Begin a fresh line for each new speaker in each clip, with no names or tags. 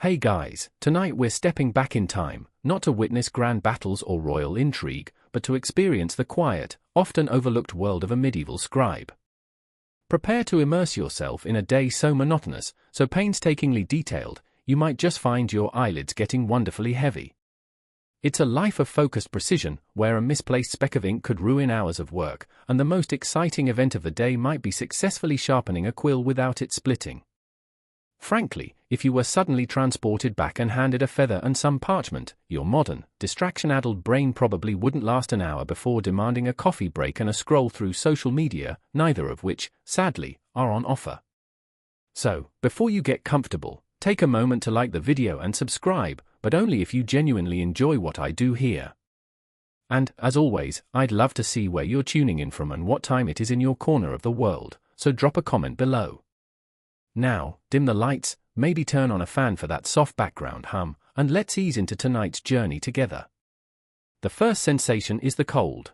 Hey guys, tonight we're stepping back in time, not to witness grand battles or royal intrigue, but to experience the quiet, often overlooked world of a medieval scribe. Prepare to immerse yourself in a day so monotonous, so painstakingly detailed, you might just find your eyelids getting wonderfully heavy. It's a life of focused precision, where a misplaced speck of ink could ruin hours of work, and the most exciting event of the day might be successfully sharpening a quill without it splitting. Frankly, if you were suddenly transported back and handed a feather and some parchment, your modern, distraction-addled brain probably wouldn't last an hour before demanding a coffee break and a scroll through social media, neither of which, sadly, are on offer. So, before you get comfortable, take a moment to like the video and subscribe, but only if you genuinely enjoy what I do here. And, as always, I'd love to see where you're tuning in from and what time it is in your corner of the world, so drop a comment below. Now, dim the lights, maybe turn on a fan for that soft background hum, and let's ease into tonight's journey together. The first sensation is the cold.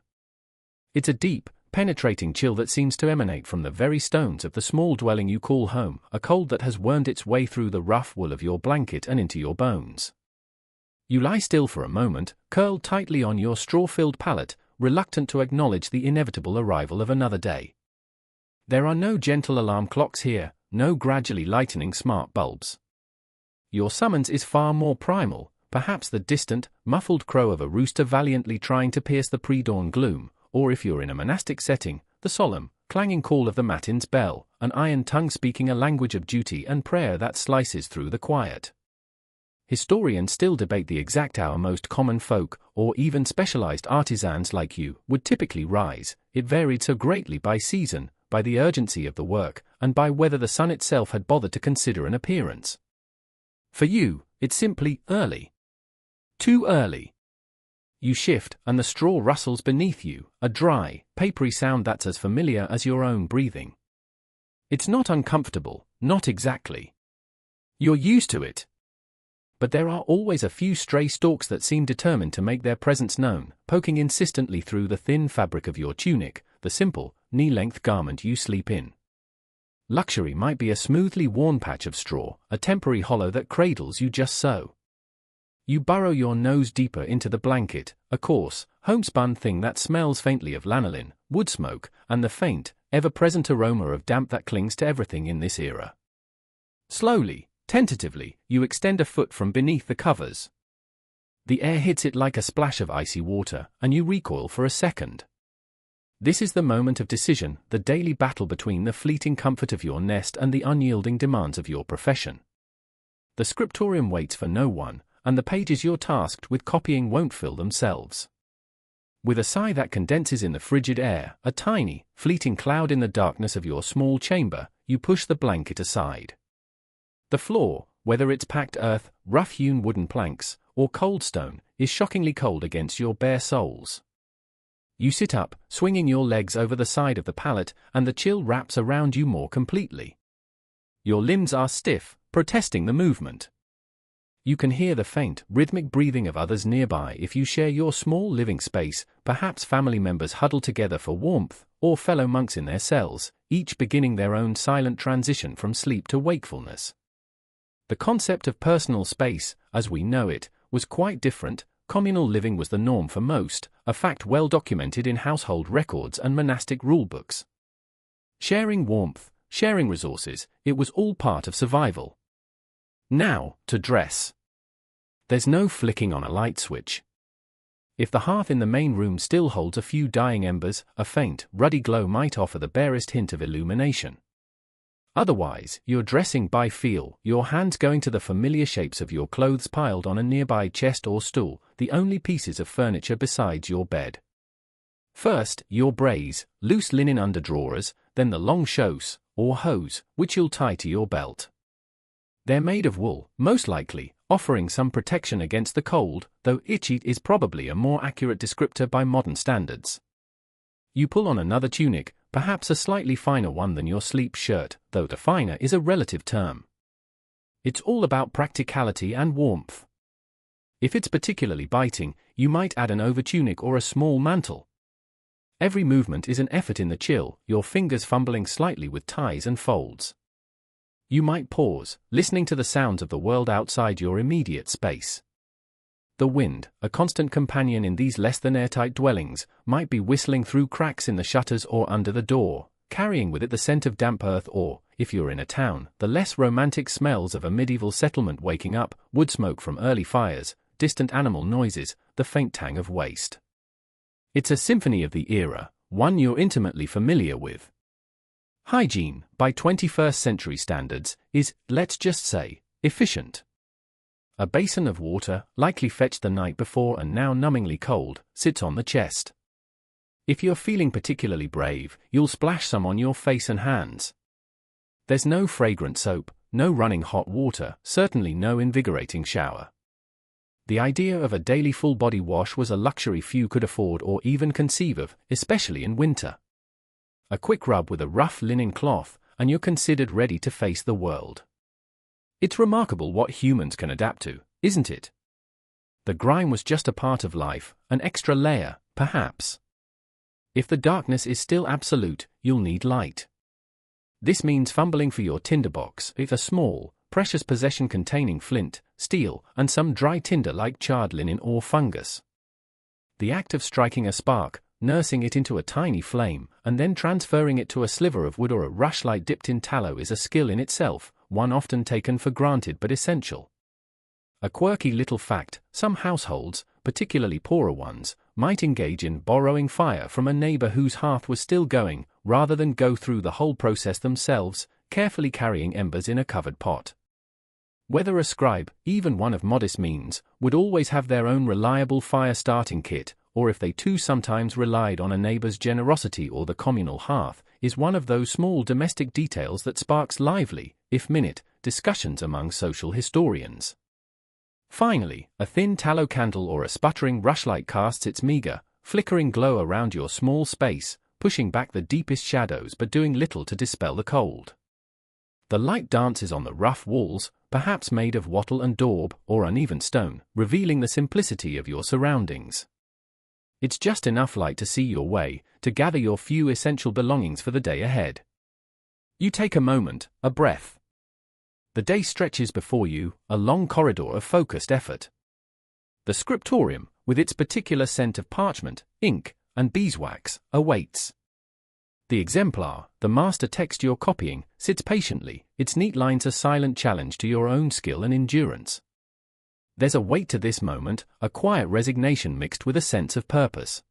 It's a deep, penetrating chill that seems to emanate from the very stones of the small dwelling you call home, a cold that has wormed its way through the rough wool of your blanket and into your bones. You lie still for a moment, curled tightly on your straw-filled pallet, reluctant to acknowledge the inevitable arrival of another day. There are no gentle alarm clocks here, no gradually lightening smart bulbs. Your summons is far more primal, perhaps the distant, muffled crow of a rooster valiantly trying to pierce the pre-dawn gloom, or if you're in a monastic setting, the solemn, clanging call of the matin's bell, an iron tongue speaking a language of duty and prayer that slices through the quiet. Historians still debate the exact hour most common folk, or even specialized artisans like you, would typically rise. It varied so greatly by season, by the urgency of the work, and by whether the sun itself had bothered to consider an appearance. For you, it's simply early. Too early. You shift, and the straw rustles beneath you, a dry, papery sound that's as familiar as your own breathing. It's not uncomfortable, not exactly. You're used to it. But there are always a few stray stalks that seem determined to make their presence known, poking insistently through the thin fabric of your tunic, the simple, knee-length garment you sleep in. Luxury might be a smoothly worn patch of straw, a temporary hollow that cradles you just so. You burrow your nose deeper into the blanket, a coarse, homespun thing that smells faintly of lanolin, wood smoke, and the faint, ever-present aroma of damp that clings to everything in this era. Slowly, tentatively, you extend a foot from beneath the covers. The air hits it like a splash of icy water, and you recoil for a second. This is the moment of decision, the daily battle between the fleeting comfort of your nest and the unyielding demands of your profession. The scriptorium waits for no one, and the pages you're tasked with copying won't fill themselves. With a sigh that condenses in the frigid air, a tiny, fleeting cloud in the darkness of your small chamber, you push the blanket aside. The floor, whether it's packed earth, rough-hewn wooden planks, or cold stone, is shockingly cold against your bare soles. You sit up, swinging your legs over the side of the pallet, and the chill wraps around you more completely. Your limbs are stiff, protesting the movement. You can hear the faint, rhythmic breathing of others nearby if you share your small living space, perhaps family members huddled together for warmth, or fellow monks in their cells, each beginning their own silent transition from sleep to wakefulness. The concept of personal space, as we know it, was quite different. Communal living was the norm for most, a fact well documented in household records and monastic rulebooks. Sharing warmth, sharing resources, it was all part of survival. Now, to dress. There's no flicking on a light switch. If the hearth in the main room still holds a few dying embers, a faint, ruddy glow might offer the barest hint of illumination. Otherwise, you're dressing by feel, your hands going to the familiar shapes of your clothes piled on a nearby chest or stool, the only pieces of furniture besides your bed. First, your brays, loose linen underdrawers, then the long chausse, or hose, which you'll tie to your belt. They're made of wool, most likely, offering some protection against the cold, though itchy is probably a more accurate descriptor by modern standards. You pull on another tunic, perhaps a slightly finer one than your sleep shirt, though the finer is a relative term. It's all about practicality and warmth. If it's particularly biting, you might add an overtunic or a small mantle. Every movement is an effort in the chill, your fingers fumbling slightly with ties and folds. You might pause, listening to the sounds of the world outside your immediate space. The wind, a constant companion in these less-than-airtight dwellings, might be whistling through cracks in the shutters or under the door, carrying with it the scent of damp earth or, if you're in a town, the less romantic smells of a medieval settlement waking up, wood smoke from early fires, distant animal noises, the faint tang of waste. It's a symphony of the era, one you're intimately familiar with. Hygiene, by 21st century standards, is, let's just say, efficient. A basin of water, likely fetched the night before and now numbingly cold, sits on the chest. If you're feeling particularly brave, you'll splash some on your face and hands. There's no fragrant soap, no running hot water, certainly no invigorating shower. The idea of a daily full-body wash was a luxury few could afford or even conceive of, especially in winter. A quick rub with a rough linen cloth, and you're considered ready to face the world. It's remarkable what humans can adapt to, isn't it? The grime was just a part of life, an extra layer, perhaps. If the darkness is still absolute, you'll need light. This means fumbling for your tinderbox, a small, precious possession containing flint, steel, and some dry tinder like charred linen or fungus. The act of striking a spark, nursing it into a tiny flame, and then transferring it to a sliver of wood or a rushlight dipped in tallow is a skill in itself, one often taken for granted but essential. A quirky little fact, some households, particularly poorer ones, might engage in borrowing fire from a neighbor whose hearth was still going, rather than go through the whole process themselves, carefully carrying embers in a covered pot. Whether a scribe, even one of modest means, would always have their own reliable fire-starting kit, or if they too sometimes relied on a neighbor's generosity or the communal hearth, is one of those small domestic details that sparks lively, if minute, discussions among social historians. Finally, a thin tallow candle or a sputtering rushlight casts its meager, flickering glow around your small space, pushing back the deepest shadows but doing little to dispel the cold. The light dances on the rough walls, perhaps made of wattle and daub or uneven stone, revealing the simplicity of your surroundings. It's just enough light to see your way, to gather your few essential belongings for the day ahead. You take a moment, a breath. The day stretches before you, a long corridor of focused effort. The scriptorium, with its particular scent of parchment, ink, and beeswax, awaits. The exemplar, the master text you're copying, sits patiently, its neat lines a silent challenge to your own skill and endurance. There's a weight to this moment, a quiet resignation mixed with a sense of purpose.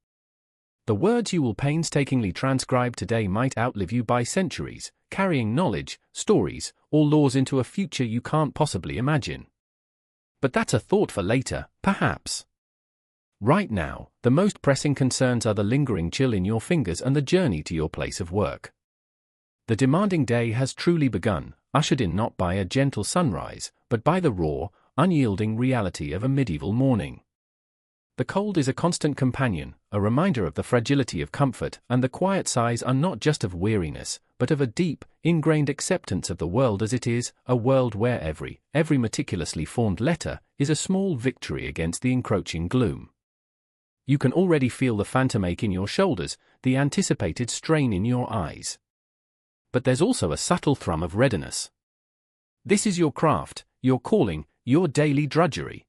The words you will painstakingly transcribe today might outlive you by centuries, carrying knowledge, stories, or laws into a future you can't possibly imagine. But that's a thought for later, perhaps. Right now, the most pressing concerns are the lingering chill in your fingers and the journey to your place of work. The demanding day has truly begun, ushered in not by a gentle sunrise, but by the raw, unyielding reality of a medieval morning. The cold is a constant companion, a reminder of the fragility of comfort, and the quiet sighs are not just of weariness, but of a deep, ingrained acceptance of the world as it is, a world where every meticulously formed letter is a small victory against the encroaching gloom. You can already feel the phantom ache in your shoulders, the anticipated strain in your eyes. But there's also a subtle thrum of readiness. This is your craft, your calling, your daily drudgery.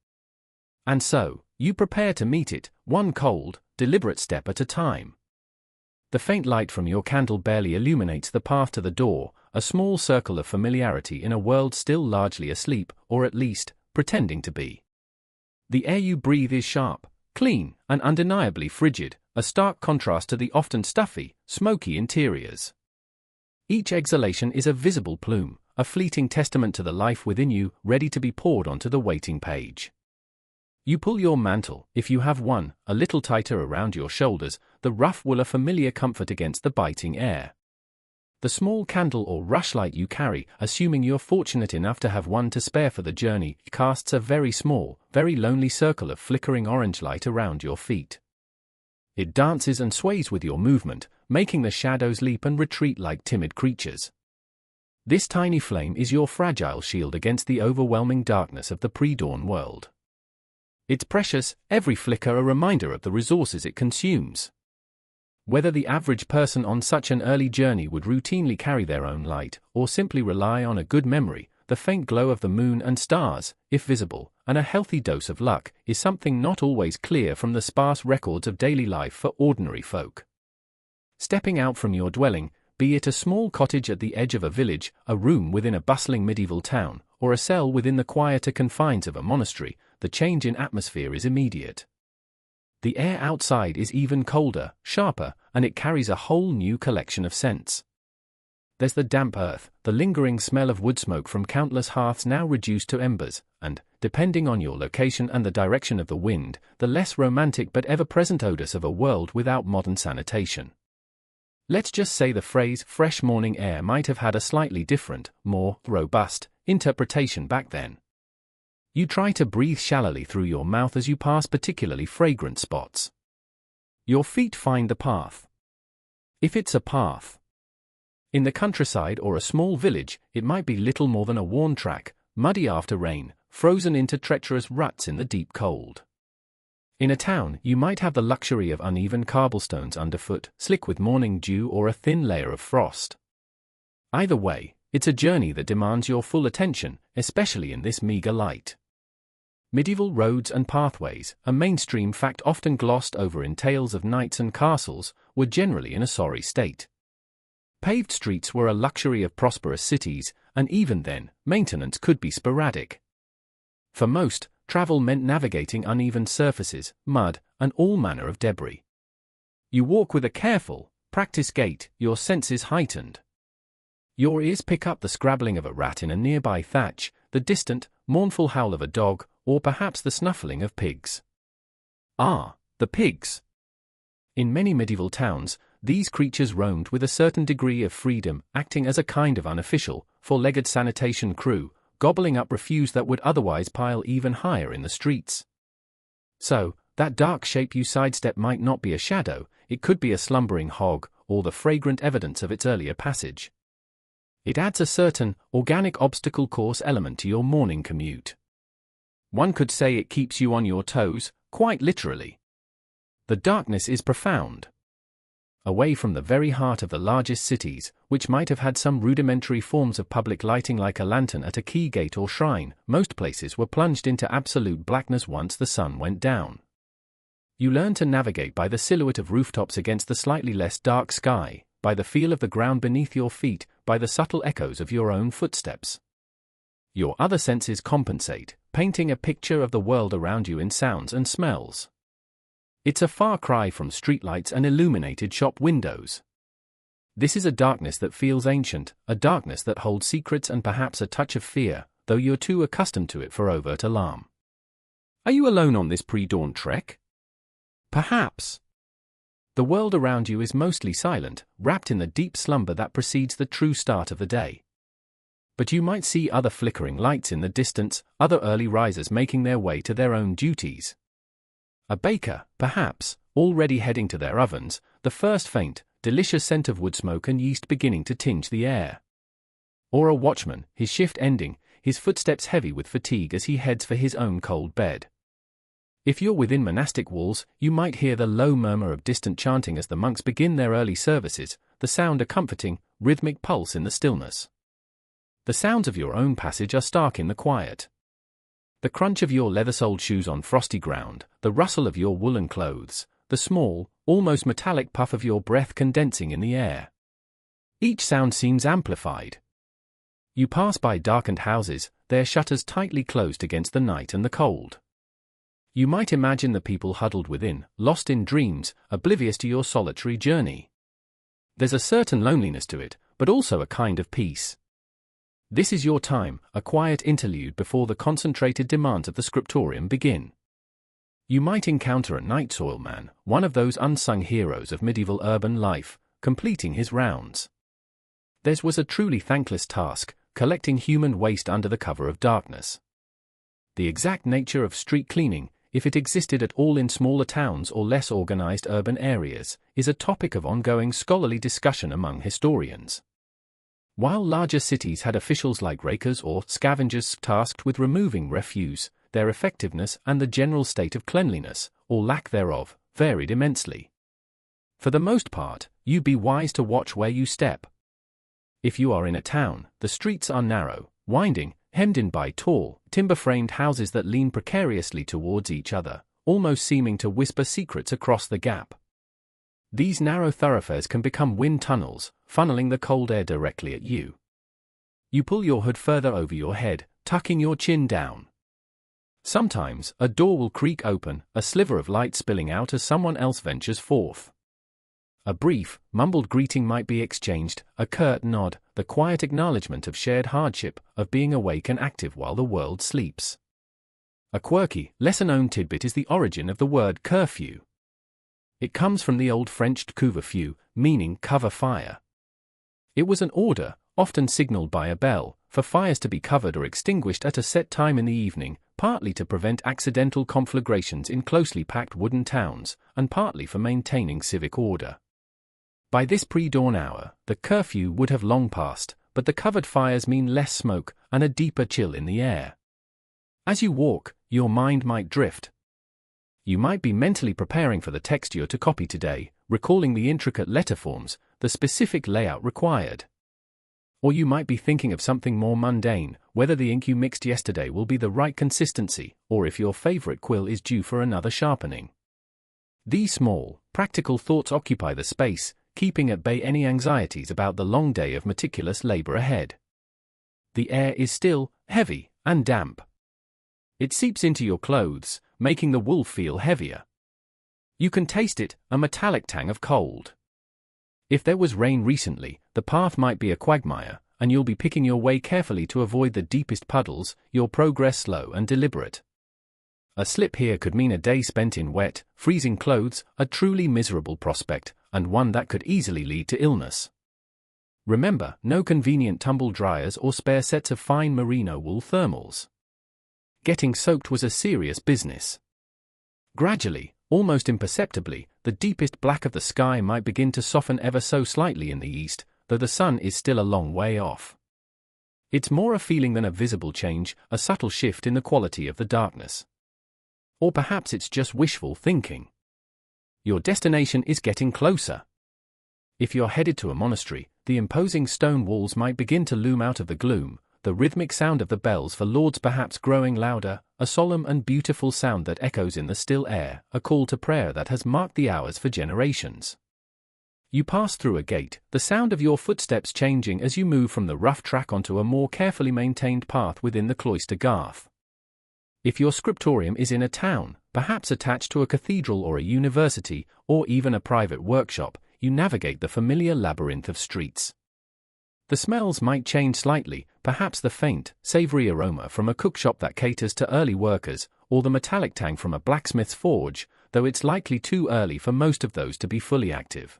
And so, you prepare to meet it, one cold, deliberate step at a time. The faint light from your candle barely illuminates the path to the door, a small circle of familiarity in a world still largely asleep, or at least, pretending to be. The air you breathe is sharp, clean, and undeniably frigid, a stark contrast to the often stuffy, smoky interiors. Each exhalation is a visible plume, a fleeting testament to the life within you, ready to be poured onto the waiting page. You pull your mantle, if you have one, a little tighter around your shoulders, the rough wool a familiar comfort against the biting air. The small candle or rushlight you carry, assuming you're fortunate enough to have one to spare for the journey, casts a very small, very lonely circle of flickering orange light around your feet. It dances and sways with your movement, making the shadows leap and retreat like timid creatures. This tiny flame is your fragile shield against the overwhelming darkness of the pre-dawn world. It's precious, every flicker a reminder of the resources it consumes. Whether the average person on such an early journey would routinely carry their own light, or simply rely on a good memory, the faint glow of the moon and stars, if visible, and a healthy dose of luck, is something not always clear from the sparse records of daily life for ordinary folk. Stepping out from your dwelling, be it a small cottage at the edge of a village, a room within a bustling medieval town, or a cell within the quieter confines of a monastery, the change in atmosphere is immediate. The air outside is even colder, sharper, and it carries a whole new collection of scents. There's the damp earth, the lingering smell of wood smoke from countless hearths now reduced to embers, and, depending on your location and the direction of the wind, the less romantic but ever-present odors of a world without modern sanitation. Let's just say the phrase fresh morning air might have had a slightly different, more robust interpretation back then. You try to breathe shallowly through your mouth as you pass particularly fragrant spots. Your feet find the path. If it's a path. In the countryside or a small village, it might be little more than a worn track, muddy after rain, frozen into treacherous ruts in the deep cold. In a town, you might have the luxury of uneven cobblestones underfoot, slick with morning dew or a thin layer of frost. Either way, it's a journey that demands your full attention, especially in this meager light. Medieval roads and pathways, a mainstream fact often glossed over in tales of knights and castles, were generally in a sorry state. Paved streets were a luxury of prosperous cities, and even then, maintenance could be sporadic. For most, travel meant navigating uneven surfaces, mud, and all manner of debris. You walk with a careful, practiced gait, your senses heightened. Your ears pick up the scrabbling of a rat in a nearby thatch, the distant, mournful howl of a dog, or perhaps the snuffling of pigs. Ah, the pigs! In many medieval towns, these creatures roamed with a certain degree of freedom, acting as a kind of unofficial, four-legged sanitation crew, gobbling up refuse that would otherwise pile even higher in the streets. So, that dark shape you sidestep might not be a shadow, it could be a slumbering hog, or the fragrant evidence of its earlier passage. It adds a certain, organic obstacle course element to your morning commute. One could say it keeps you on your toes, quite literally. The darkness is profound. Away from the very heart of the largest cities, which might have had some rudimentary forms of public lighting like a lantern at a quay gate or shrine, most places were plunged into absolute blackness once the sun went down. You learn to navigate by the silhouette of rooftops against the slightly less dark sky, by the feel of the ground beneath your feet, by the subtle echoes of your own footsteps. Your other senses compensate, painting a picture of the world around you in sounds and smells. It's a far cry from streetlights and illuminated shop windows. This is a darkness that feels ancient, a darkness that holds secrets and perhaps a touch of fear, though you're too accustomed to it for overt alarm. Are you alone on this pre-dawn trek? Perhaps. The world around you is mostly silent, wrapped in the deep slumber that precedes the true start of the day. But you might see other flickering lights in the distance, other early risers making their way to their own duties. A baker, perhaps, already heading to their ovens, the first faint, delicious scent of wood smoke and yeast beginning to tinge the air. Or a watchman, his shift ending, his footsteps heavy with fatigue as he heads for his own cold bed. If you're within monastic walls, you might hear the low murmur of distant chanting as the monks begin their early services, the sound a comforting, rhythmic pulse in the stillness. The sounds of your own passage are stark in the quiet. The crunch of your leather-soled shoes on frosty ground, the rustle of your woolen clothes, the small, almost metallic puff of your breath condensing in the air. Each sound seems amplified. You pass by darkened houses, their shutters tightly closed against the night and the cold. You might imagine the people huddled within, lost in dreams, oblivious to your solitary journey. There's a certain loneliness to it, but also a kind of peace. This is your time, a quiet interlude before the concentrated demands of the scriptorium begin. You might encounter a night soilman, one of those unsung heroes of medieval urban life, completing his rounds. Theirs was a truly thankless task, collecting human waste under the cover of darkness. The exact nature of street cleaning, if it existed at all in smaller towns or less organized urban areas, is a topic of ongoing scholarly discussion among historians. While larger cities had officials like rakers or scavengers tasked with removing refuse, their effectiveness and the general state of cleanliness, or lack thereof, varied immensely. For the most part, you be wise to watch where you step. If you are in a town, the streets are narrow, winding, hemmed in by tall, timber-framed houses that lean precariously towards each other, almost seeming to whisper secrets across the gap. These narrow thoroughfares can become wind tunnels, funneling the cold air directly at you. You pull your hood further over your head, tucking your chin down. Sometimes, a door will creak open, a sliver of light spilling out as someone else ventures forth. A brief, mumbled greeting might be exchanged, a curt nod, the quiet acknowledgement of shared hardship, of being awake and active while the world sleeps. A quirky, lesser-known tidbit is the origin of the word curfew. It comes from the old French couvre-feu, meaning cover fire. It was an order, often signaled by a bell, for fires to be covered or extinguished at a set time in the evening, partly to prevent accidental conflagrations in closely packed wooden towns, and partly for maintaining civic order. By this pre-dawn hour, the curfew would have long passed, but the covered fires mean less smoke and a deeper chill in the air. As you walk, your mind might drift. You might be mentally preparing for the text you're to copy today, recalling the intricate letter forms, the specific layout required. Or you might be thinking of something more mundane, whether the ink you mixed yesterday will be the right consistency, or if your favorite quill is due for another sharpening. These small, practical thoughts occupy the space, keeping at bay any anxieties about the long day of meticulous labor ahead. The air is still, heavy, and damp. It seeps into your clothes, making the wool feel heavier. You can taste it, a metallic tang of cold. If there was rain recently, the path might be a quagmire, and you'll be picking your way carefully to avoid the deepest puddles, your progress slow and deliberate. A slip here could mean a day spent in wet, freezing clothes, a truly miserable prospect, and one that could easily lead to illness. Remember, no convenient tumble dryers or spare sets of fine merino wool thermals. Getting soaked was a serious business. Gradually, almost imperceptibly, the deepest black of the sky might begin to soften ever so slightly in the east, though the sun is still a long way off. It's more a feeling than a visible change, a subtle shift in the quality of the darkness. Or perhaps it's just wishful thinking. Your destination is getting closer. If you're headed to a monastery, the imposing stone walls might begin to loom out of the gloom, the rhythmic sound of the bells for lords perhaps growing louder, a solemn and beautiful sound that echoes in the still air, a call to prayer that has marked the hours for generations. You pass through a gate, the sound of your footsteps changing as you move from the rough track onto a more carefully maintained path within the cloister garth. If your scriptorium is in a town, perhaps attached to a cathedral or a university, or even a private workshop, you navigate the familiar labyrinth of streets. The smells might change slightly, perhaps the faint, savory aroma from a cookshop that caters to early workers, or the metallic tang from a blacksmith's forge, though it's likely too early for most of those to be fully active.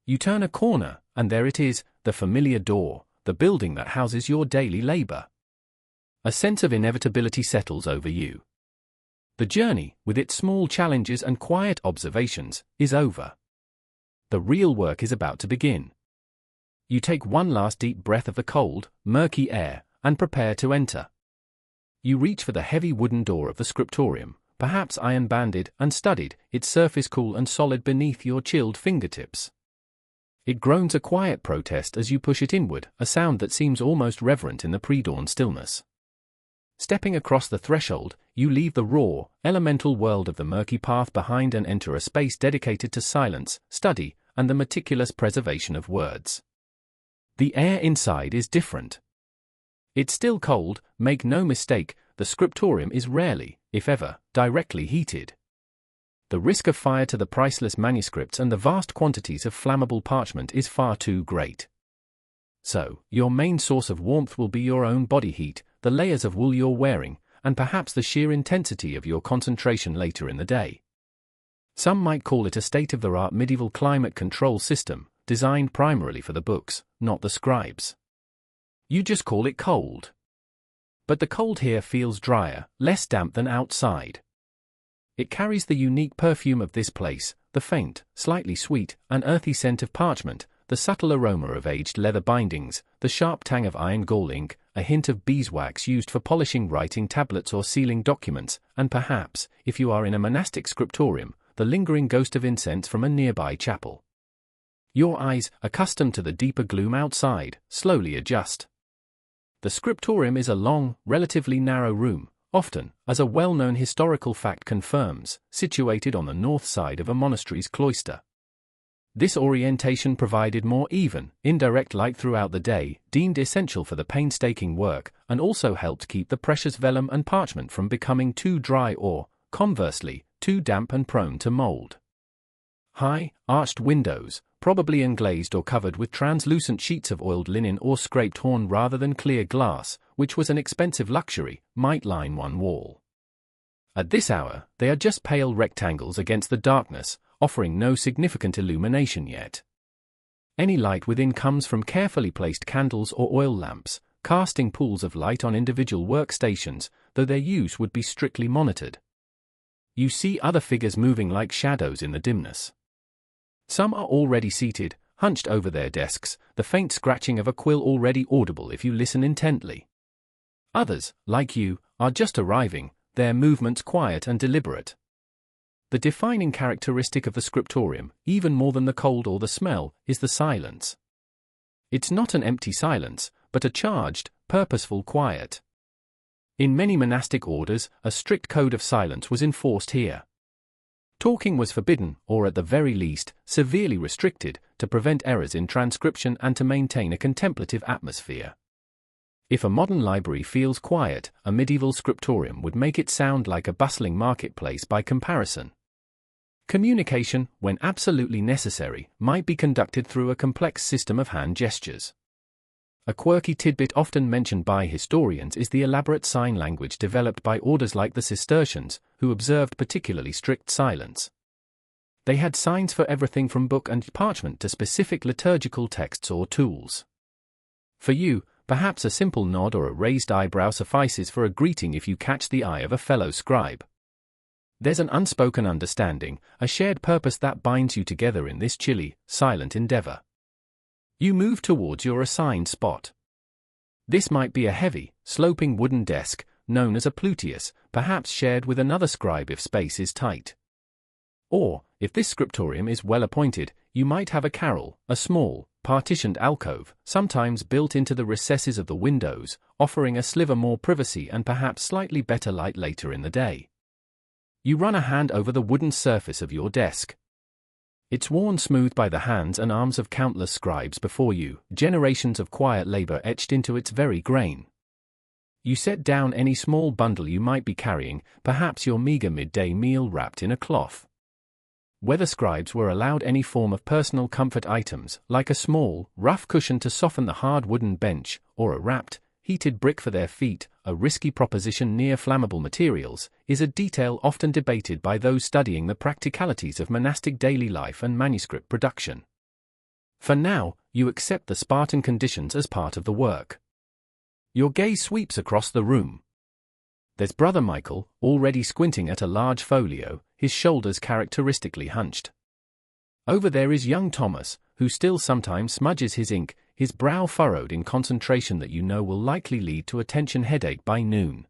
You turn a corner, and there it is, the familiar door, the building that houses your daily labor. A sense of inevitability settles over you. The journey, with its small challenges and quiet observations, is over. The real work is about to begin. You take one last deep breath of the cold, murky air, and prepare to enter. You reach for the heavy wooden door of the scriptorium, perhaps iron-banded and studded, its surface cool and solid beneath your chilled fingertips. It groans a quiet protest as you push it inward, a sound that seems almost reverent in the pre-dawn stillness. Stepping across the threshold, you leave the raw, elemental world of the murky path behind and enter a space dedicated to silence, study, and the meticulous preservation of words. The air inside is different. It's still cold, make no mistake, the scriptorium is rarely, if ever, directly heated. The risk of fire to the priceless manuscripts and the vast quantities of flammable parchment is far too great. So, your main source of warmth will be your own body heat, the layers of wool you're wearing, and perhaps the sheer intensity of your concentration later in the day. Some might call it a state-of-the-art medieval climate control system, designed primarily for the books, not the scribes. You just call it cold. But the cold here feels drier, less damp than outside. It carries the unique perfume of this place, the faint, slightly sweet, and earthy scent of parchment, the subtle aroma of aged leather bindings, the sharp tang of iron gall ink, a hint of beeswax used for polishing writing tablets or sealing documents, and perhaps, if you are in a monastic scriptorium, the lingering ghost of incense from a nearby chapel. Your eyes, accustomed to the deeper gloom outside, slowly adjust. The scriptorium is a long, relatively narrow room, often, as a well-known historical fact confirms, situated on the north side of a monastery's cloister. This orientation provided more even, indirect light throughout the day, deemed essential for the painstaking work, and also helped keep the precious vellum and parchment from becoming too dry or, conversely, too damp and prone to mold. High, arched windows, probably unglazed or covered with translucent sheets of oiled linen or scraped horn rather than clear glass, which was an expensive luxury, might line one wall. At this hour, they are just pale rectangles against the darkness, offering no significant illumination yet. Any light within comes from carefully placed candles or oil lamps, casting pools of light on individual workstations, though their use would be strictly monitored. You see other figures moving like shadows in the dimness. Some are already seated, hunched over their desks, the faint scratching of a quill already audible if you listen intently. Others, like you, are just arriving, their movements quiet and deliberate. The defining characteristic of the scriptorium, even more than the cold or the smell, is the silence. It's not an empty silence, but a charged, purposeful quiet. In many monastic orders, a strict code of silence was enforced here. Talking was forbidden, or at the very least, severely restricted, to prevent errors in transcription and to maintain a contemplative atmosphere. If a modern library feels quiet, a medieval scriptorium would make it sound like a bustling marketplace by comparison. Communication, when absolutely necessary, might be conducted through a complex system of hand gestures. A quirky tidbit often mentioned by historians is the elaborate sign language developed by orders like the Cistercians, who observed particularly strict silence. They had signs for everything from book and parchment to specific liturgical texts or tools. For you, perhaps a simple nod or a raised eyebrow suffices for a greeting if you catch the eye of a fellow scribe. There's an unspoken understanding, a shared purpose that binds you together in this chilly, silent endeavor. You move towards your assigned spot. This might be a heavy, sloping wooden desk, known as a pluteus, perhaps shared with another scribe if space is tight. Or, if this scriptorium is well appointed, you might have a carrel, a small, partitioned alcove, sometimes built into the recesses of the windows, offering a sliver more privacy and perhaps slightly better light later in the day. You run a hand over the wooden surface of your desk. It's worn smooth by the hands and arms of countless scribes before you, generations of quiet labor etched into its very grain. You set down any small bundle you might be carrying, perhaps your meager midday meal wrapped in a cloth. Whether scribes were allowed any form of personal comfort items, like a small, rough cushion to soften the hard wooden bench, or a wrapped, heated brick for their feet, a risky proposition near flammable materials, is a detail often debated by those studying the practicalities of monastic daily life and manuscript production. For now, you accept the Spartan conditions as part of the work. Your gaze sweeps across the room. There's Brother Michael, already squinting at a large folio, his shoulders characteristically hunched. Over there is young Thomas, who still sometimes smudges his ink, his brow furrowed in concentration that you know will likely lead to a tension headache by noon.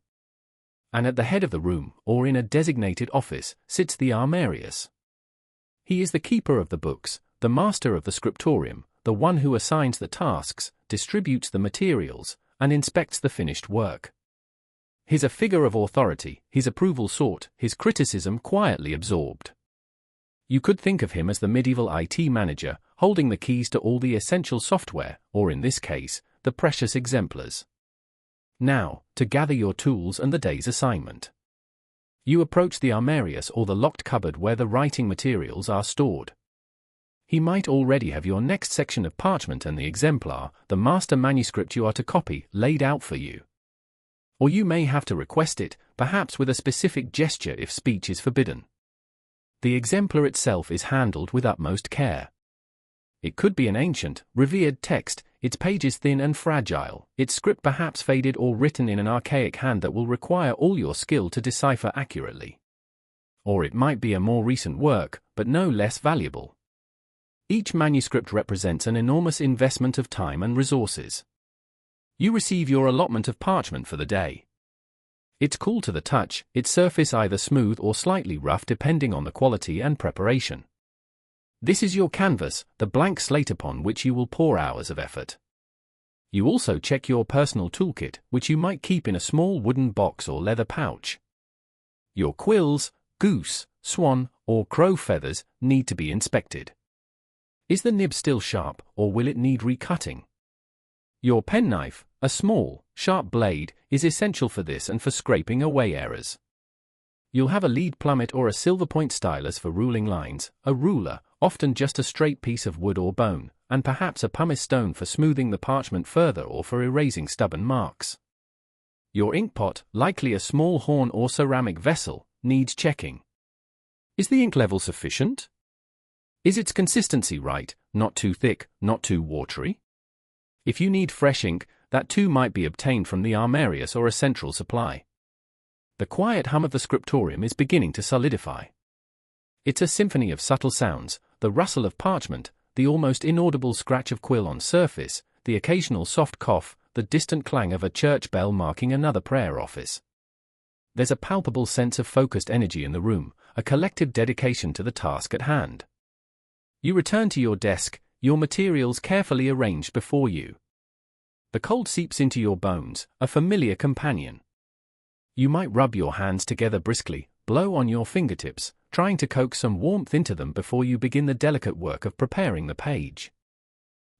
And at the head of the room, or in a designated office, sits the armarius. He is the keeper of the books, the master of the scriptorium, the one who assigns the tasks, distributes the materials, and inspects the finished work. He's a figure of authority, his approval sought, his criticism quietly absorbed. You could think of him as the medieval IT manager, holding the keys to all the essential software, or in this case, the precious exemplars. Now, to gather your tools and the day's assignment. You approach the armarius or the locked cupboard where the writing materials are stored. He might already have your next section of parchment and the exemplar, the master manuscript you are to copy, laid out for you. Or you may have to request it, perhaps with a specific gesture if speech is forbidden. The exemplar itself is handled with utmost care. It could be an ancient, revered text, its pages thin and fragile, its script perhaps faded or written in an archaic hand that will require all your skill to decipher accurately. Or it might be a more recent work, but no less valuable. Each manuscript represents an enormous investment of time and resources. You receive your allotment of parchment for the day. It's cool to the touch, its surface either smooth or slightly rough depending on the quality and preparation. This is your canvas, the blank slate upon which you will pour hours of effort. You also check your personal toolkit, which you might keep in a small wooden box or leather pouch. Your quills, goose, swan, or crow feathers need to be inspected. Is the nib still sharp, or will it need recutting? Your penknife, a small, sharp blade, is essential for this and for scraping away errors. You'll have a lead plummet or a silver point stylus for ruling lines, a ruler, often just a straight piece of wood or bone, and perhaps a pumice stone for smoothing the parchment further or for erasing stubborn marks. Your ink pot, likely a small horn or ceramic vessel, needs checking. Is the ink level sufficient? Is its consistency right, not too thick, not too watery? If you need fresh ink, that too might be obtained from the armarius or a central supply. The quiet hum of the scriptorium is beginning to solidify. It's a symphony of subtle sounds, the rustle of parchment, the almost inaudible scratch of quill on surface, the occasional soft cough, the distant clang of a church bell marking another prayer office. There's a palpable sense of focused energy in the room, a collective dedication to the task at hand. You return to your desk, your materials carefully arranged before you. The cold seeps into your bones, a familiar companion. You might rub your hands together briskly, blow on your fingertips, trying to coax some warmth into them before you begin the delicate work of preparing the page.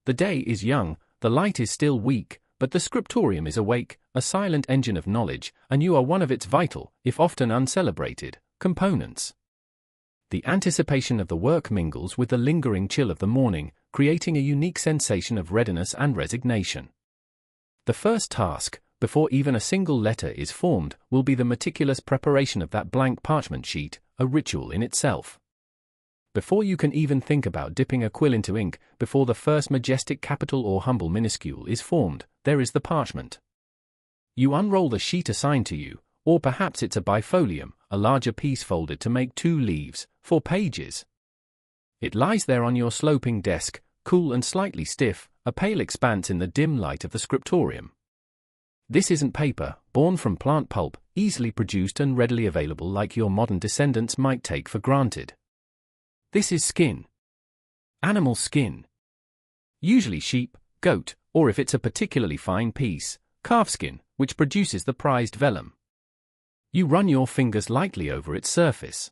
The day is young, the light is still weak, but the scriptorium is awake, a silent engine of knowledge, and you are one of its vital, if often uncelebrated, components. The anticipation of the work mingles with the lingering chill of the morning, creating a unique sensation of readiness and resignation. The first task, before even a single letter is formed, will be the meticulous preparation of that blank parchment sheet, a ritual in itself. Before you can even think about dipping a quill into ink, before the first majestic capital or humble minuscule is formed, there is the parchment. You unroll the sheet assigned to you, or perhaps it's a bifolium, a larger piece folded to make 2 leaves, 4 pages. It lies there on your sloping desk, cool and slightly stiff, a pale expanse in the dim light of the scriptorium. This isn't paper, born from plant pulp, easily produced and readily available like your modern descendants might take for granted. This is skin. Animal skin. Usually sheep, goat, or if it's a particularly fine piece, calf skin, which produces the prized vellum. You run your fingers lightly over its surface.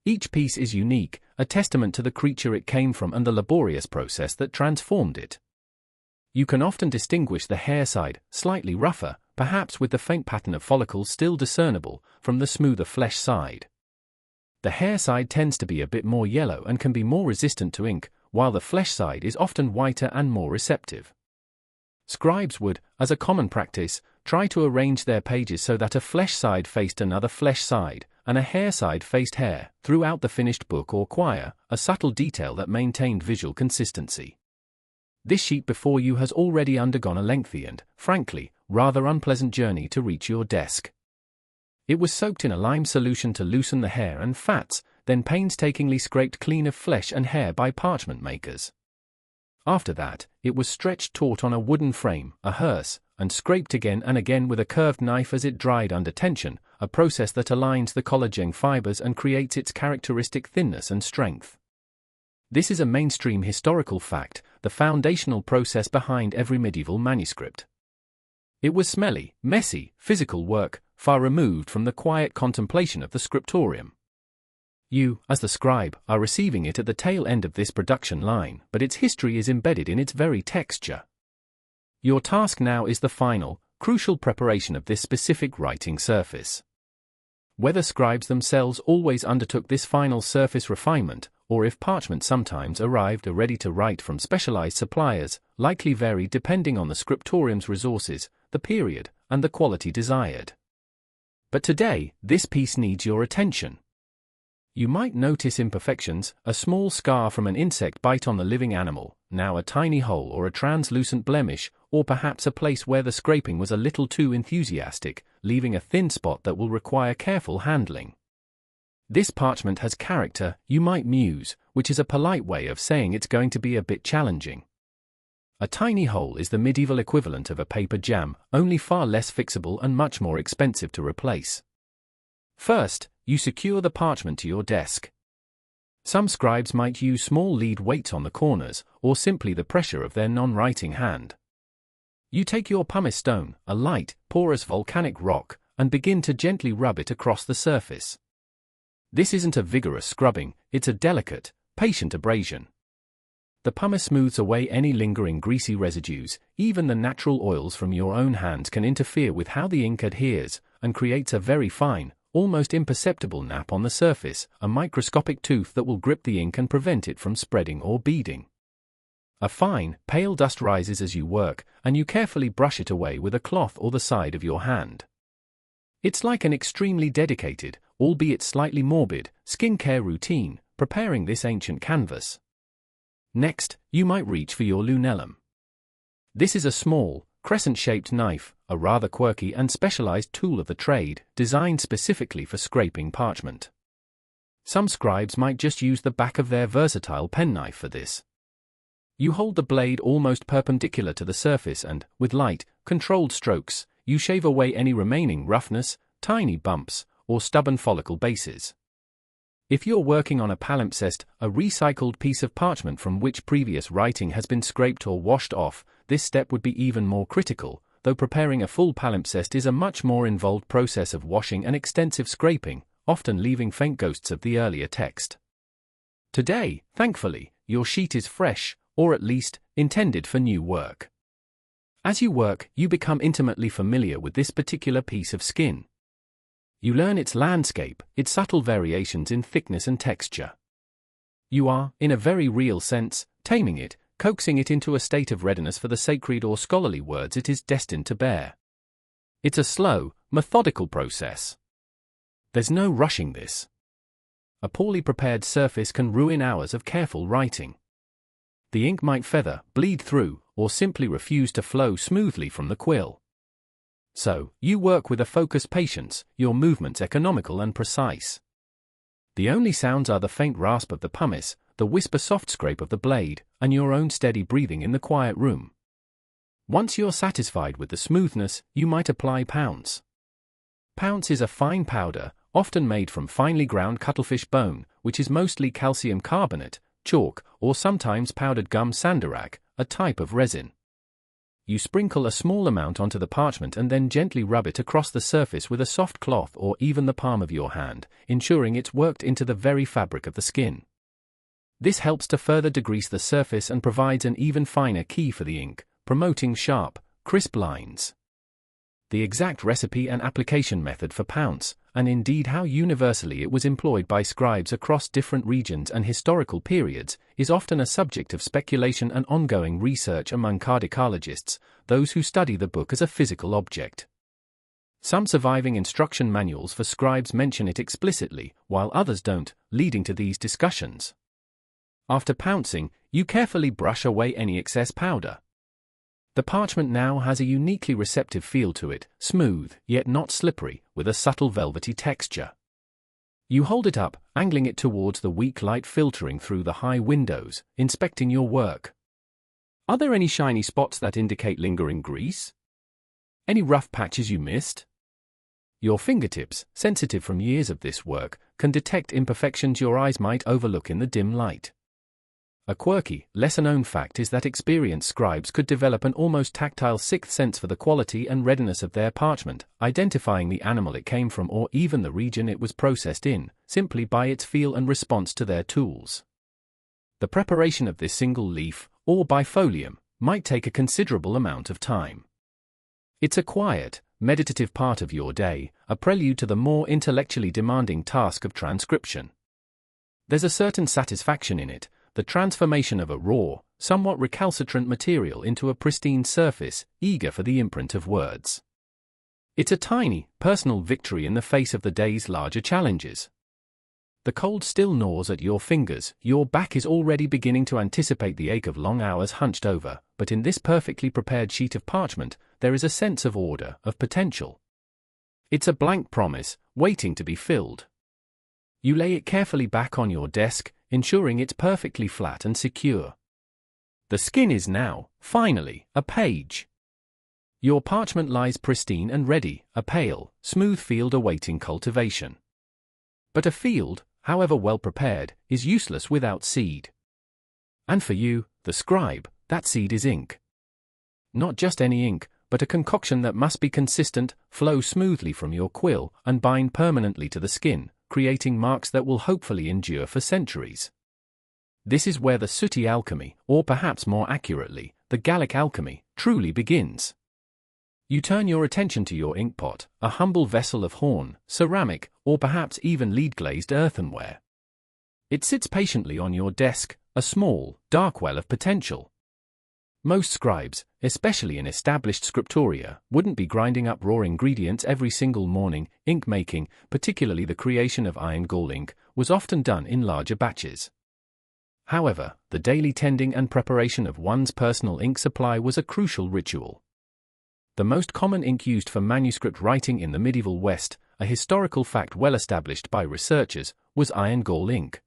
Each piece is unique, a testament to the creature it came from and the laborious process that transformed it. You can often distinguish the hair side, slightly rougher, perhaps with the faint pattern of follicles still discernible, from the smoother flesh side. The hair side tends to be a bit more yellow and can be more resistant to ink, while the flesh side is often whiter and more receptive. Scribes would, as a common practice, try to arrange their pages so that a flesh side faced another flesh side, and a hair side faced hair, throughout the finished book or quire, a subtle detail that maintained visual consistency. This sheet before you has already undergone a lengthy and, frankly, rather unpleasant journey to reach your desk. It was soaked in a lime solution to loosen the hair and fats, then painstakingly scraped clean of flesh and hair by parchment makers. After that, it was stretched taut on a wooden frame, a hearse, and scraped again and again with a curved knife as it dried under tension, a process that aligns the collagen fibers and creates its characteristic thinness and strength. This is a mainstream historical fact, the foundational process behind every medieval manuscript. It was smelly, messy, physical work, far removed from the quiet contemplation of the scriptorium. You, as the scribe, are receiving it at the tail end of this production line, but its history is embedded in its very texture. Your task now is the final, crucial preparation of this specific writing surface. Whether scribes themselves always undertook this final surface refinement, or if parchment sometimes arrived ready to write from specialized suppliers, likely varied depending on the scriptorium's resources, the period, and the quality desired. But today, this piece needs your attention. You might notice imperfections, a small scar from an insect bite on the living animal, now a tiny hole or a translucent blemish, or perhaps a place where the scraping was a little too enthusiastic, leaving a thin spot that will require careful handling. This parchment has character, you might muse, which is a polite way of saying it's going to be a bit challenging. A tiny hole is the medieval equivalent of a paper jam, only far less fixable and much more expensive to replace. First, you secure the parchment to your desk. Some scribes might use small lead weights on the corners, or simply the pressure of their non-writing hand. You take your pumice stone, a light, porous volcanic rock, and begin to gently rub it across the surface. This isn't a vigorous scrubbing, it's a delicate, patient abrasion. The pumice smooths away any lingering greasy residues. Even the natural oils from your own hands can interfere with how the ink adheres, and creates a very fine, almost imperceptible nap on the surface, a microscopic tooth that will grip the ink and prevent it from spreading or beading. A fine, pale dust rises as you work, and you carefully brush it away with a cloth or the side of your hand. It's like an extremely dedicated, albeit slightly morbid, skincare routine, preparing this ancient canvas. Next, you might reach for your lunellum. This is a small, crescent-shaped knife, a rather quirky and specialized tool of the trade, designed specifically for scraping parchment. Some scribes might just use the back of their versatile penknife for this. You hold the blade almost perpendicular to the surface and, with light, controlled strokes, you shave away any remaining roughness, tiny bumps, or stubborn follicle bases. If you're working on a palimpsest, a recycled piece of parchment from which previous writing has been scraped or washed off, this step would be even more critical, though preparing a full palimpsest is a much more involved process of washing and extensive scraping, often leaving faint ghosts of the earlier text. Today, thankfully, your sheet is fresh, or at least, intended for new work. As you work, you become intimately familiar with this particular piece of skin. You learn its landscape, its subtle variations in thickness and texture. You are, in a very real sense, taming it, coaxing it into a state of readiness for the sacred or scholarly words it is destined to bear. It's a slow, methodical process. There's no rushing this. A poorly prepared surface can ruin hours of careful writing. The ink might feather, bleed through, or simply refuse to flow smoothly from the quill. So, you work with a focused patience, your movements economical and precise. The only sounds are the faint rasp of the pumice, the whisper-soft scrape of the blade, and your own steady breathing in the quiet room. Once you're satisfied with the smoothness, you might apply pounce. Pounce is a fine powder, often made from finely ground cuttlefish bone, which is mostly calcium carbonate, chalk, or sometimes powdered gum sandarac, a type of resin. You sprinkle a small amount onto the parchment and then gently rub it across the surface with a soft cloth or even the palm of your hand, ensuring it's worked into the very fabric of the skin. This helps to further degrease the surface and provides an even finer key for the ink, promoting sharp, crisp lines. The exact recipe and application method for pounce, and indeed how universally it was employed by scribes across different regions and historical periods, is often a subject of speculation and ongoing research among cardicologists, those who study the book as a physical object. Some surviving instruction manuals for scribes mention it explicitly, while others don't, leading to these discussions. After pouncing, you carefully brush away any excess powder. The parchment now has a uniquely receptive feel to it, smooth, yet not slippery, with a subtle velvety texture. You hold it up, angling it towards the weak light filtering through the high windows, inspecting your work. Are there any shiny spots that indicate lingering grease? Any rough patches you missed? Your fingertips, sensitive from years of this work, can detect imperfections your eyes might overlook in the dim light. A quirky, lesser-known fact is that experienced scribes could develop an almost tactile sixth sense for the quality and readiness of their parchment, identifying the animal it came from or even the region it was processed in, simply by its feel and response to their tools. The preparation of this single leaf, or bifolium, might take a considerable amount of time. It's a quiet, meditative part of your day, a prelude to the more intellectually demanding task of transcription. There's a certain satisfaction in it, the transformation of a raw, somewhat recalcitrant material into a pristine surface, eager for the imprint of words. It's a tiny, personal victory in the face of the day's larger challenges. The cold still gnaws at your fingers, your back is already beginning to anticipate the ache of long hours hunched over, but in this perfectly prepared sheet of parchment, there is a sense of order, of potential. It's a blank promise, waiting to be filled. You lay it carefully back on your desk, ensuring it's perfectly flat and secure. The skin is now, finally, a page. Your parchment lies pristine and ready, a pale, smooth field awaiting cultivation. But a field, however well prepared, is useless without seed. And for you, the scribe, that seed is ink. Not just any ink, but a concoction that must be consistent, flow smoothly from your quill, and bind permanently to the skin, creating marks that will hopefully endure for centuries. This is where the sooty alchemy, or perhaps more accurately, the Gallic alchemy, truly begins. You turn your attention to your ink pot, a humble vessel of horn, ceramic, or perhaps even lead-glazed earthenware. It sits patiently on your desk, a small, dark well of potential. Most scribes, especially in established scriptoria, wouldn't be grinding up raw ingredients every single morning. Ink making, particularly the creation of iron gall ink, was often done in larger batches. However, the daily tending and preparation of one's personal ink supply was a crucial ritual. The most common ink used for manuscript writing in the medieval West, a historical fact well established by researchers, was iron gall ink.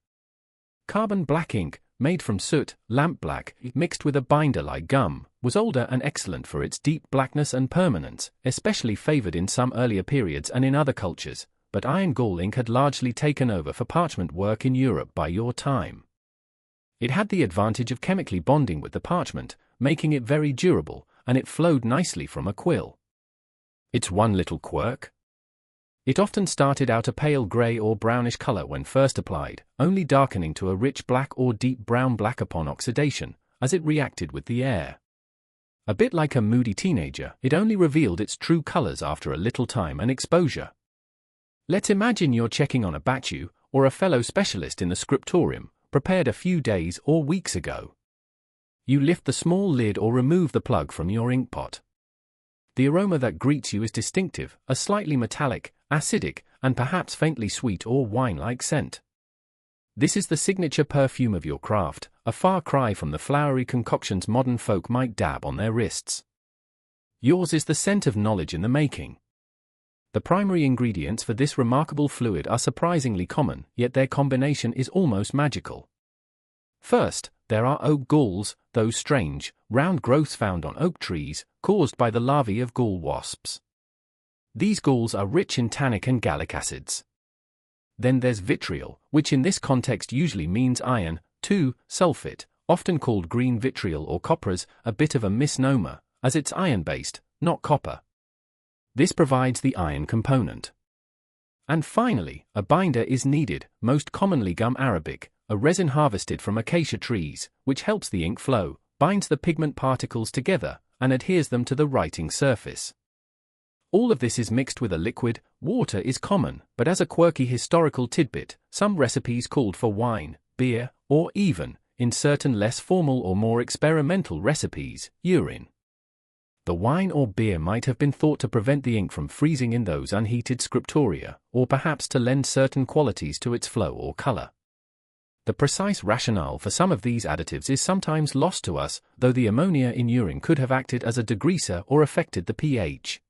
Carbon black ink, made from soot, lampblack, mixed with a binder like gum, was older and excellent for its deep blackness and permanence, especially favored in some earlier periods and in other cultures, but iron gall ink had largely taken over for parchment work in Europe by your time. It had the advantage of chemically bonding with the parchment, making it very durable, and it flowed nicely from a quill. Its one little quirk? It often started out a pale grey or brownish color when first applied, only darkening to a rich black or deep brown-black upon oxidation, as it reacted with the air. A bit like a moody teenager, it only revealed its true colors after a little time and exposure. Let's imagine you're checking on a batch or a fellow specialist in the scriptorium, prepared a few days or weeks ago. You lift the small lid or remove the plug from your ink pot. The aroma that greets you is distinctive, a slightly metallic, acidic, and perhaps faintly sweet or wine-like scent. This is the signature perfume of your craft, a far cry from the flowery concoctions modern folk might dab on their wrists. Yours is the scent of knowledge in the making. The primary ingredients for this remarkable fluid are surprisingly common, yet their combination is almost magical. First, there are oak galls, those strange, round growths found on oak trees, caused by the larvae of gall wasps. These galls are rich in tannic and gallic acids. Then there's vitriol, which in this context usually means iron, 2-sulfate, often called green vitriol or copperas, a bit of a misnomer, as it's iron-based, not copper. This provides the iron component. And finally, a binder is needed, most commonly gum arabic, a resin harvested from acacia trees, which helps the ink flow, binds the pigment particles together, and adheres them to the writing surface. All of this is mixed with a liquid. Water is common, but as a quirky historical tidbit, some recipes called for wine, beer, or even, in certain less formal or more experimental recipes, urine. The wine or beer might have been thought to prevent the ink from freezing in those unheated scriptoria, or perhaps to lend certain qualities to its flow or color. The precise rationale for some of these additives is sometimes lost to us, though the ammonia in urine could have acted as a degreaser or affected the pH.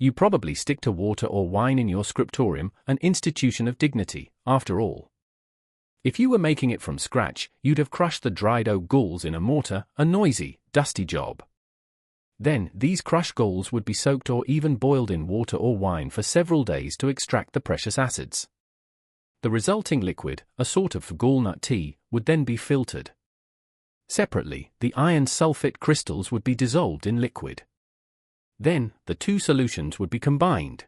You probably stick to water or wine in your scriptorium, an institution of dignity, after all. If you were making it from scratch, you'd have crushed the dried oak galls in a mortar, a noisy, dusty job. Then, these crushed galls would be soaked or even boiled in water or wine for several days to extract the precious acids. The resulting liquid, a sort of gallnut tea, would then be filtered. Separately, the iron sulfate crystals would be dissolved in liquid. Then, the two solutions would be combined.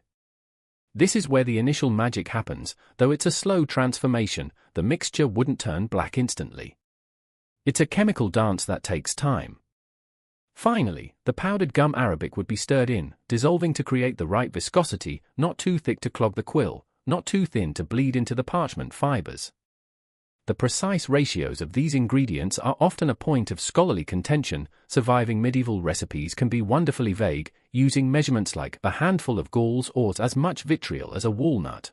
This is where the initial magic happens. Though it's a slow transformation, the mixture wouldn't turn black instantly. It's a chemical dance that takes time. Finally, the powdered gum arabic would be stirred in, dissolving to create the right viscosity, not too thick to clog the quill, not too thin to bleed into the parchment fibers. The precise ratios of these ingredients are often a point of scholarly contention. Surviving medieval recipes can be wonderfully vague, using measurements like a handful of galls or as much vitriol as a walnut.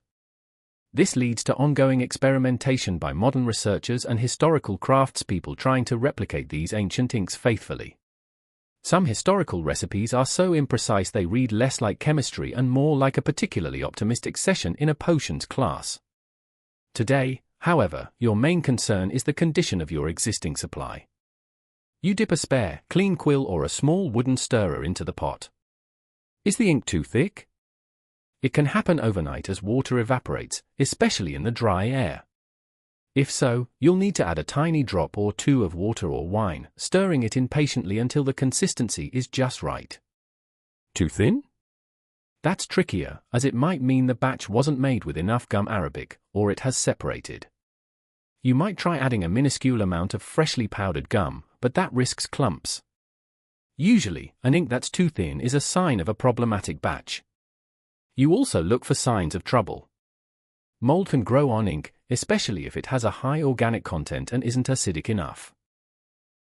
This leads to ongoing experimentation by modern researchers and historical craftspeople trying to replicate these ancient inks faithfully. Some historical recipes are so imprecise they read less like chemistry and more like a particularly optimistic session in a potions class. Today, however, your main concern is the condition of your existing supply. You dip a spare, clean quill or a small wooden stirrer into the pot. Is the ink too thick? It can happen overnight as water evaporates, especially in the dry air. If so, you'll need to add a tiny drop or two of water or wine, stirring it in patiently until the consistency is just right. Too thin? That's trickier, as it might mean the batch wasn't made with enough gum arabic, or it has separated. You might try adding a minuscule amount of freshly powdered gum, but that risks clumps. Usually, an ink that's too thin is a sign of a problematic batch. You also look for signs of trouble. Mold can grow on ink, especially if it has a high organic content and isn't acidic enough.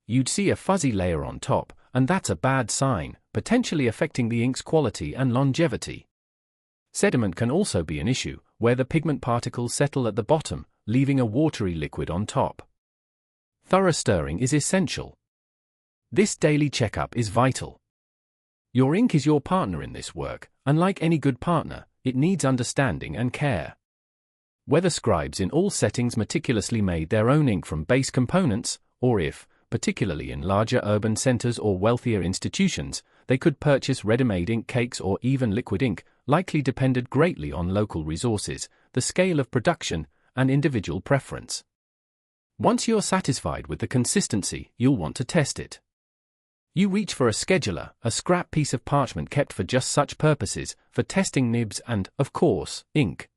You'd see a fuzzy layer on top, and that's a bad sign, potentially affecting the ink's quality and longevity. Sediment can also be an issue, where the pigment particles settle at the bottom, leaving a watery liquid on top. Thorough stirring is essential. This daily checkup is vital. Your ink is your partner in this work, and like any good partner, it needs understanding and care. Whether scribes in all settings meticulously made their own ink from base components, or if, particularly in larger urban centers or wealthier institutions, they could purchase ready-made ink cakes or even liquid ink, likely depended greatly on local resources, the scale of production, and individual preference. Once you're satisfied with the consistency, you'll want to test it. You reach for a scheduler, a scrap piece of parchment kept for just such purposes, for testing nibs and, of course, ink.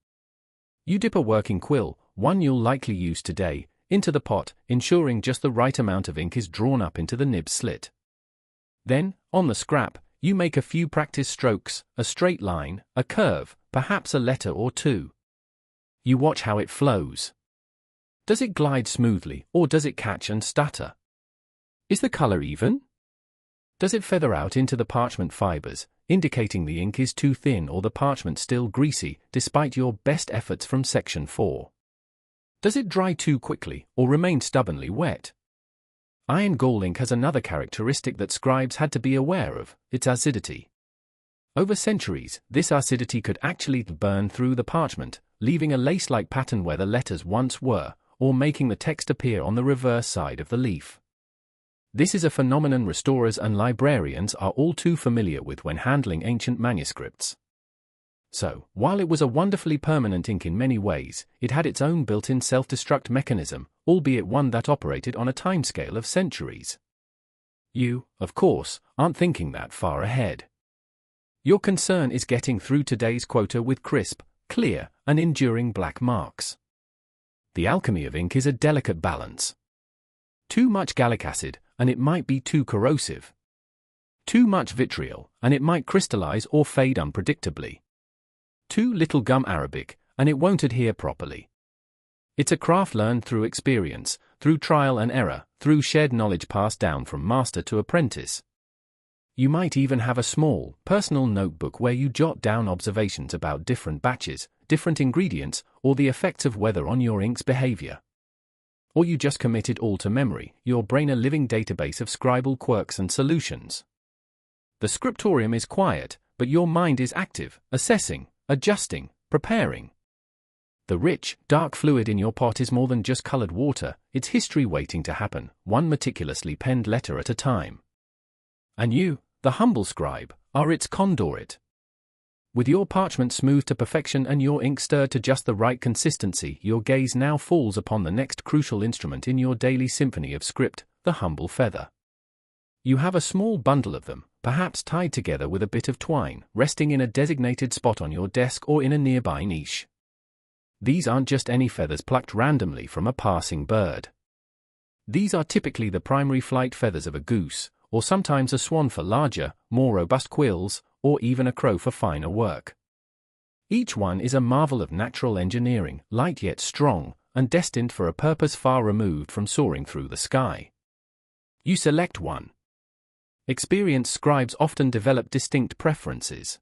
You dip a working quill, one you'll likely use today, into the pot, ensuring just the right amount of ink is drawn up into the nib slit. Then, on the scrap, you make a few practice strokes, a straight line, a curve, perhaps a letter or two. You watch how it flows. Does it glide smoothly, or does it catch and stutter? Is the color even? Does it feather out into the parchment fibers, indicating the ink is too thin or the parchment still greasy, despite your best efforts from section 4? Does it dry too quickly, or remain stubbornly wet? Iron gall ink has another characteristic that scribes had to be aware of, its acidity. Over centuries, this acidity could actually burn through the parchment, leaving a lace-like pattern where the letters once were, or making the text appear on the reverse side of the leaf. This is a phenomenon restorers and librarians are all too familiar with when handling ancient manuscripts. So, while it was a wonderfully permanent ink in many ways, it had its own built-in self-destruct mechanism, albeit one that operated on a timescale of centuries. You, of course, aren't thinking that far ahead. Your concern is getting through today's quota with crisp, clear, and enduring black marks. The alchemy of ink is a delicate balance. Too much gallic acid, and it might be too corrosive. Too much vitriol, and it might crystallize or fade unpredictably. Too little gum arabic, and it won't adhere properly. It's a craft learned through experience, through trial and error, through shared knowledge passed down from master to apprentice. You might even have a small, personal notebook where you jot down observations about different batches, different ingredients, or the effects of weather on your ink's behavior. Or you just commit it all to memory, your brain a living database of scribal quirks and solutions. The scriptorium is quiet, but your mind is active, assessing, adjusting, preparing. The rich, dark fluid in your pot is more than just colored water, it's history waiting to happen, one meticulously penned letter at a time. And you, the humble scribe, are its conduit. With your parchment smoothed to perfection and your ink stirred to just the right consistency, your gaze now falls upon the next crucial instrument in your daily symphony of script, the humble feather. You have a small bundle of them, perhaps tied together with a bit of twine, resting in a designated spot on your desk or in a nearby niche. These aren't just any feathers plucked randomly from a passing bird. These are typically the primary flight feathers of a goose, or sometimes a swan for larger, more robust quills, or even a crow for finer work. Each one is a marvel of natural engineering, light yet strong, and destined for a purpose far removed from soaring through the sky. You select one. Experienced scribes often develop distinct preferences.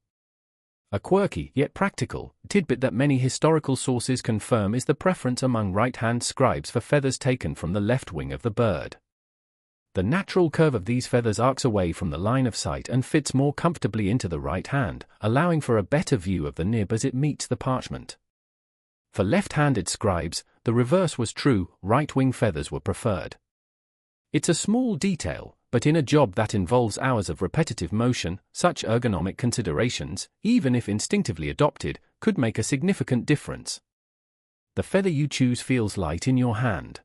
A quirky, yet practical, tidbit that many historical sources confirm is the preference among right-hand scribes for feathers taken from the left wing of the bird. The natural curve of these feathers arcs away from the line of sight and fits more comfortably into the right hand, allowing for a better view of the nib as it meets the parchment. For left-handed scribes, the reverse was true, right-wing feathers were preferred. It's a small detail, but in a job that involves hours of repetitive motion, such ergonomic considerations, even if instinctively adopted, could make a significant difference. The feather you choose feels light in your hand.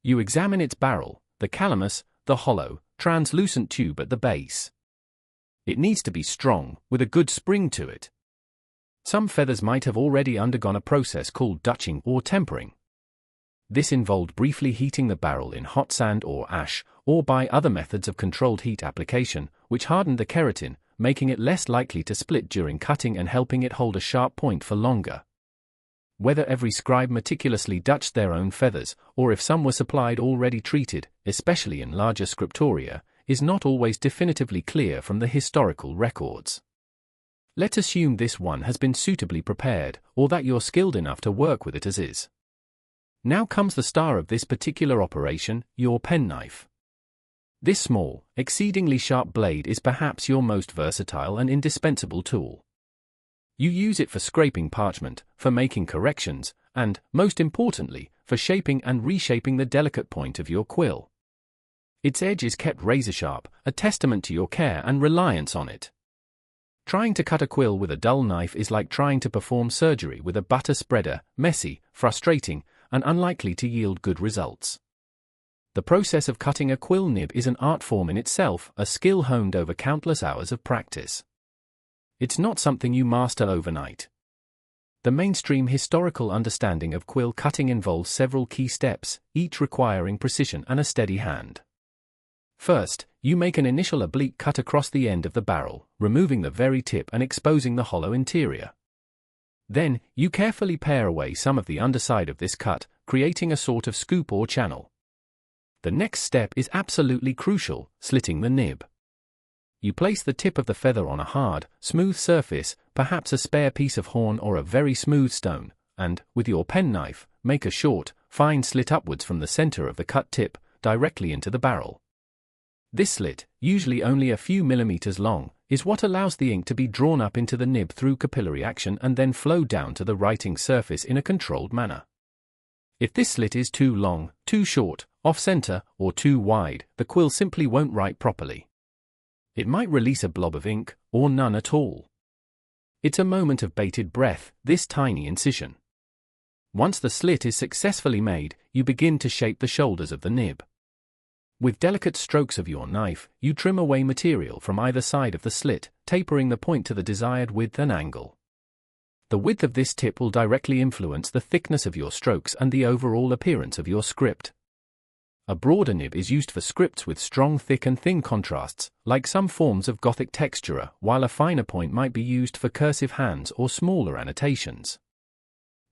You examine its barrel, the calamus, the hollow, translucent tube at the base. It needs to be strong, with a good spring to it. Some feathers might have already undergone a process called dutching or tempering. This involved briefly heating the barrel in hot sand or ash, or by other methods of controlled heat application, which hardened the keratin, making it less likely to split during cutting and helping it hold a sharp point for longer. Whether every scribe meticulously dutched their own feathers, or if some were supplied already treated, especially in larger scriptoria, is not always definitively clear from the historical records. Let's assume this one has been suitably prepared, or that you're skilled enough to work with it as is. Now comes the star of this particular operation, your penknife. This small, exceedingly sharp blade is perhaps your most versatile and indispensable tool. You use it for scraping parchment, for making corrections, and, most importantly, for shaping and reshaping the delicate point of your quill. Its edge is kept razor-sharp, a testament to your care and reliance on it. Trying to cut a quill with a dull knife is like trying to perform surgery with a butter spreader, messy, frustrating, and unlikely to yield good results. The process of cutting a quill nib is an art form in itself, a skill honed over countless hours of practice. It's not something you master overnight. The mainstream historical understanding of quill cutting involves several key steps, each requiring precision and a steady hand. First, you make an initial oblique cut across the end of the barrel, removing the very tip and exposing the hollow interior. Then, you carefully pare away some of the underside of this cut, creating a sort of scoop or channel. The next step is absolutely crucial, slitting the nib. You place the tip of the feather on a hard, smooth surface, perhaps a spare piece of horn or a very smooth stone, and, with your penknife, make a short, fine slit upwards from the center of the cut tip, directly into the barrel. This slit, usually only a few millimeters long, is what allows the ink to be drawn up into the nib through capillary action and then flow down to the writing surface in a controlled manner. If this slit is too long, too short, off-center, or too wide, the quill simply won't write properly. It might release a blob of ink, or none at all. It's a moment of bated breath, this tiny incision. Once the slit is successfully made, you begin to shape the shoulders of the nib. With delicate strokes of your knife, you trim away material from either side of the slit, tapering the point to the desired width and angle. The width of this tip will directly influence the thickness of your strokes and the overall appearance of your script. A broader nib is used for scripts with strong thick and thin contrasts, like some forms of Gothic textura, while a finer point might be used for cursive hands or smaller annotations.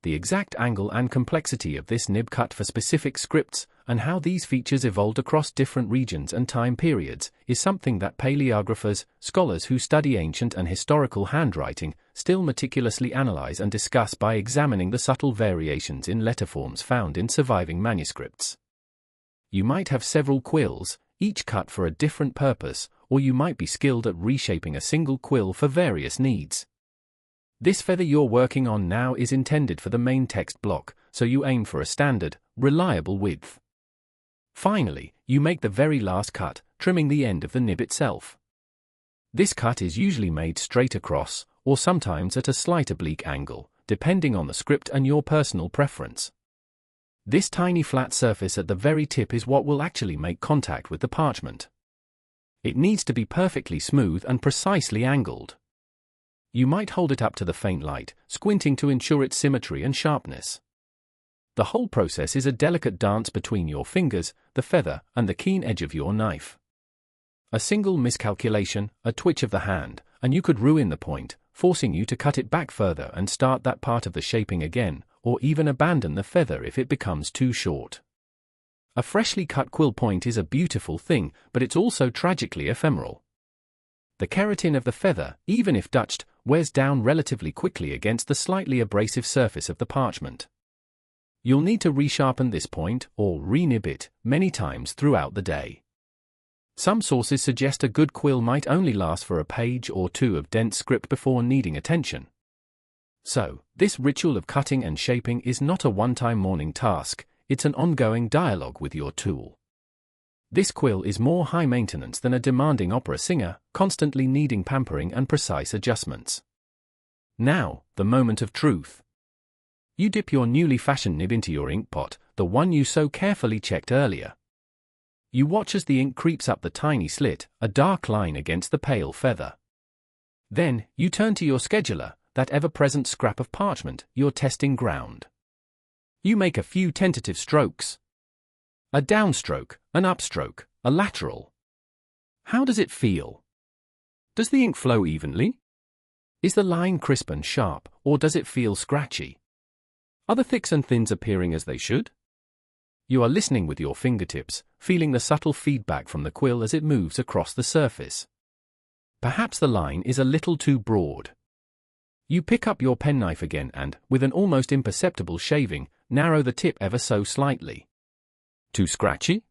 The exact angle and complexity of this nib cut for specific scripts, and how these features evolved across different regions and time periods, is something that paleographers, scholars who study ancient and historical handwriting, still meticulously analyze and discuss by examining the subtle variations in letterforms found in surviving manuscripts. You might have several quills, each cut for a different purpose, or you might be skilled at reshaping a single quill for various needs. This feather you're working on now is intended for the main text block, so you aim for a standard, reliable width. Finally, you make the very last cut, trimming the end of the nib itself. This cut is usually made straight across, or sometimes at a slight oblique angle, depending on the script and your personal preference. This tiny flat surface at the very tip is what will actually make contact with the parchment. It needs to be perfectly smooth and precisely angled. You might hold it up to the faint light, squinting to ensure its symmetry and sharpness. The whole process is a delicate dance between your fingers, the feather, and the keen edge of your knife. A single miscalculation, a twitch of the hand, and you could ruin the point, forcing you to cut it back further and start that part of the shaping again, or even abandon the feather if it becomes too short. A freshly cut quill point is a beautiful thing, but it's also tragically ephemeral. The keratin of the feather, even if dutched, wears down relatively quickly against the slightly abrasive surface of the parchment. You'll need to resharpen this point, or re-nib it, many times throughout the day. Some sources suggest a good quill might only last for a page or two of dense script before needing attention. So, this ritual of cutting and shaping is not a one-time morning task, it's an ongoing dialogue with your tool. This quill is more high maintenance than a demanding opera singer, constantly needing pampering and precise adjustments. Now, the moment of truth. You dip your newly fashioned nib into your ink pot, the one you so carefully checked earlier. You watch as the ink creeps up the tiny slit, a dark line against the pale feather. Then, you turn to your scheduler, that ever-present scrap of parchment, your testing ground. You make a few tentative strokes. A downstroke, an upstroke, a lateral. How does it feel? Does the ink flow evenly? Is the line crisp and sharp, or does it feel scratchy? Are the thicks and thins appearing as they should? You are listening with your fingertips, feeling the subtle feedback from the quill as it moves across the surface. Perhaps the line is a little too broad. You pick up your penknife again and, with an almost imperceptible shaving, narrow the tip ever so slightly. Too scratchy?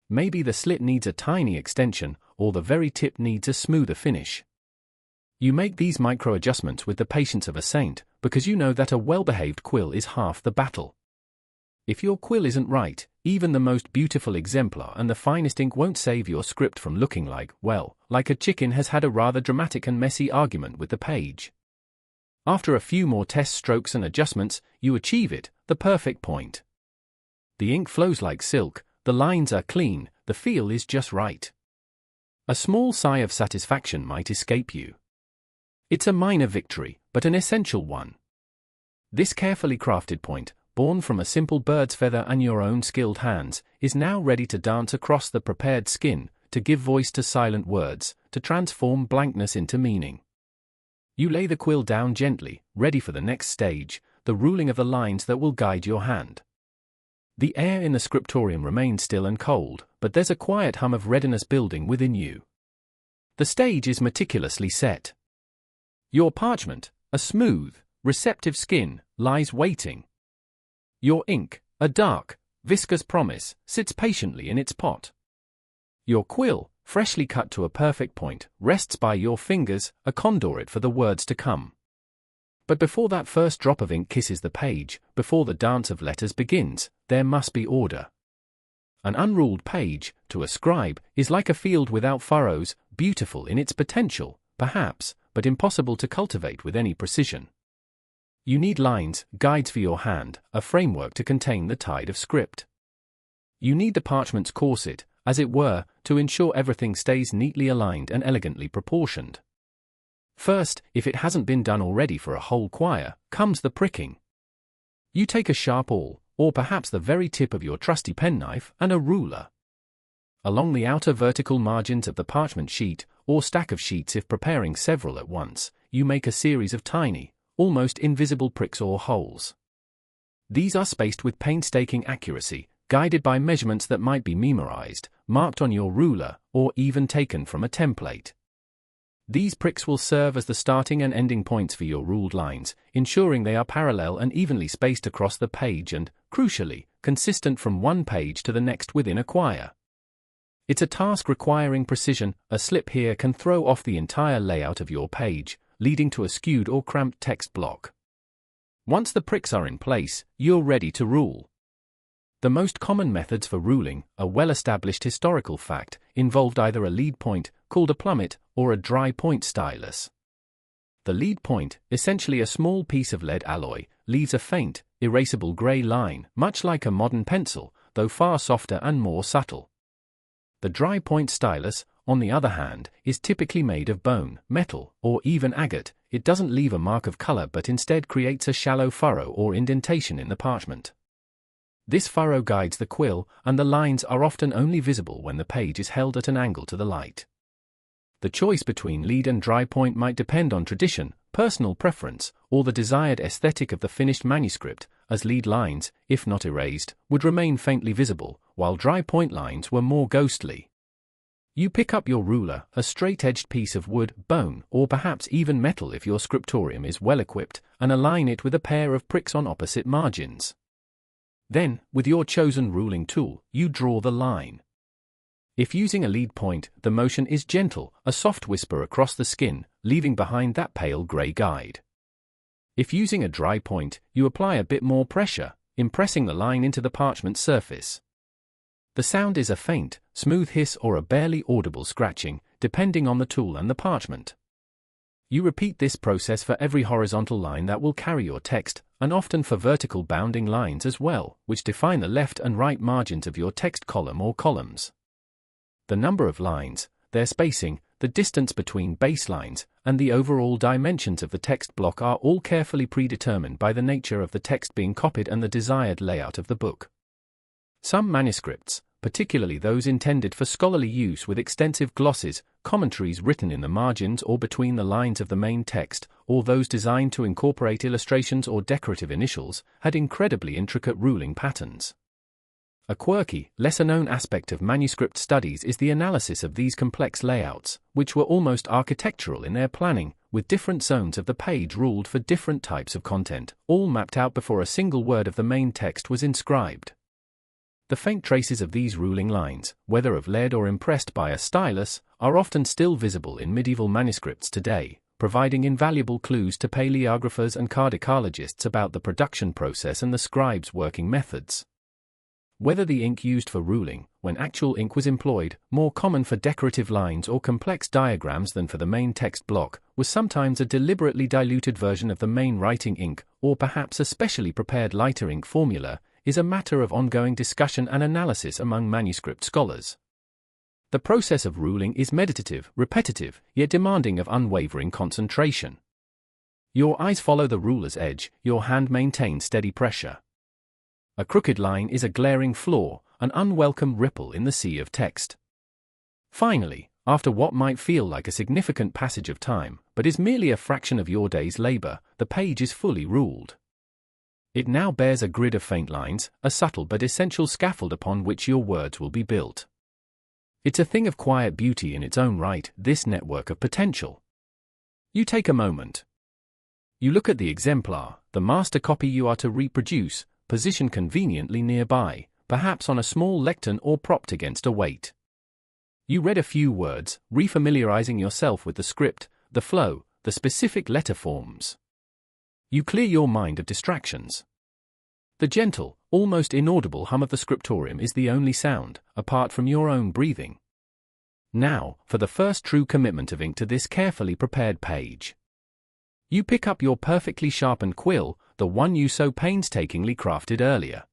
Maybe the slit needs a tiny extension, or the very tip needs a smoother finish. You make these micro-adjustments with the patience of a saint, because you know that a well-behaved quill is half the battle. If your quill isn't right, even the most beautiful exemplar and the finest ink won't save your script from looking like, well, like a chicken has had a rather dramatic and messy argument with the page. After a few more test strokes and adjustments, you achieve it, the perfect point. The ink flows like silk, the lines are clean, the feel is just right. A small sigh of satisfaction might escape you. It's a minor victory, but an essential one. This carefully crafted point, born from a simple bird's feather and your own skilled hands, is now ready to dance across the prepared skin, to give voice to silent words, to transform blankness into meaning. You lay the quill down gently, ready for the next stage, the ruling of the lines that will guide your hand. The air in the scriptorium remains still and cold, but there's a quiet hum of readiness building within you. The stage is meticulously set. Your parchment, a smooth, receptive skin, lies waiting. Your ink, a dark, viscous promise, sits patiently in its pot. Your quill, freshly cut to a perfect point, rests by your fingers, a conduit for the words to come. But before that first drop of ink kisses the page, before the dance of letters begins, there must be order. An unruled page, to a scribe, is like a field without furrows, beautiful in its potential, perhaps, but impossible to cultivate with any precision. You need lines, guides for your hand, a framework to contain the tide of script. You need the parchment's corset, as it were, to ensure everything stays neatly aligned and elegantly proportioned. First, if it hasn't been done already for a whole choir, comes the pricking. You take a sharp awl, or perhaps the very tip of your trusty penknife, and a ruler. Along the outer vertical margins of the parchment sheet, or stack of sheets if preparing several at once, you make a series of tiny, almost invisible pricks or holes. These are spaced with painstaking accuracy, guided by measurements that might be memorized, marked on your ruler, or even taken from a template. These pricks will serve as the starting and ending points for your ruled lines, ensuring they are parallel and evenly spaced across the page and, crucially, consistent from one page to the next within a choir. It's a task requiring precision. A slip here can throw off the entire layout of your page, leading to a skewed or cramped text block. Once the pricks are in place, you're ready to rule. The most common methods for ruling, a well-established historical fact, involved either a lead point, called a plummet, or a dry point stylus. The lead point, essentially a small piece of lead alloy, leaves a faint, erasable grey line, much like a modern pencil, though far softer and more subtle. The dry point stylus, on the other hand, is typically made of bone, metal, or even agate. It doesn't leave a mark of color but instead creates a shallow furrow or indentation in the parchment. This furrow guides the quill, and the lines are often only visible when the page is held at an angle to the light. The choice between lead and dry point might depend on tradition, personal preference, or the desired aesthetic of the finished manuscript, as lead lines, if not erased, would remain faintly visible, while dry point lines were more ghostly. You pick up your ruler, a straight-edged piece of wood, bone, or perhaps even metal if your scriptorium is well equipped, and align it with a pair of pricks on opposite margins. Then, with your chosen ruling tool, you draw the line. If using a lead point, the motion is gentle, a soft whisper across the skin, leaving behind that pale grey guide. If using a dry point, you apply a bit more pressure, impressing the line into the parchment surface. The sound is a faint, smooth hiss or a barely audible scratching, depending on the tool and the parchment. You repeat this process for every horizontal line that will carry your text, and often for vertical bounding lines as well, which define the left and right margins of your text column or columns. The number of lines, their spacing, the distance between baselines, and the overall dimensions of the text block are all carefully predetermined by the nature of the text being copied and the desired layout of the book. Some manuscripts, particularly those intended for scholarly use with extensive glosses, commentaries written in the margins or between the lines of the main text, or those designed to incorporate illustrations or decorative initials, had incredibly intricate ruling patterns. A quirky, lesser-known aspect of manuscript studies is the analysis of these complex layouts, which were almost architectural in their planning, with different zones of the page ruled for different types of content, all mapped out before a single word of the main text was inscribed. The faint traces of these ruling lines, whether of lead or impressed by a stylus, are often still visible in medieval manuscripts today, providing invaluable clues to paleographers and cardicologists about the production process and the scribe's working methods. Whether the ink used for ruling, when actual ink was employed, more common for decorative lines or complex diagrams than for the main text block, was sometimes a deliberately diluted version of the main writing ink, or perhaps a specially prepared lighter ink formula, is a matter of ongoing discussion and analysis among manuscript scholars. The process of ruling is meditative, repetitive, yet demanding of unwavering concentration. Your eyes follow the ruler's edge, your hand maintains steady pressure. A crooked line is a glaring flaw, an unwelcome ripple in the sea of text. Finally, after what might feel like a significant passage of time, but is merely a fraction of your day's labor, the page is fully ruled. It now bears a grid of faint lines, a subtle but essential scaffold upon which your words will be built. It's a thing of quiet beauty in its own right, this network of potential. You take a moment. You look at the exemplar, the master copy you are to reproduce, positioned conveniently nearby, perhaps on a small lectern or propped against a weight. You read a few words, refamiliarizing yourself with the script, the flow, the specific letter forms. You clear your mind of distractions. The gentle, almost inaudible hum of the scriptorium is the only sound, apart from your own breathing. Now, for the first true commitment of ink to this carefully prepared page. You pick up your perfectly sharpened quill, the one you so painstakingly crafted earlier.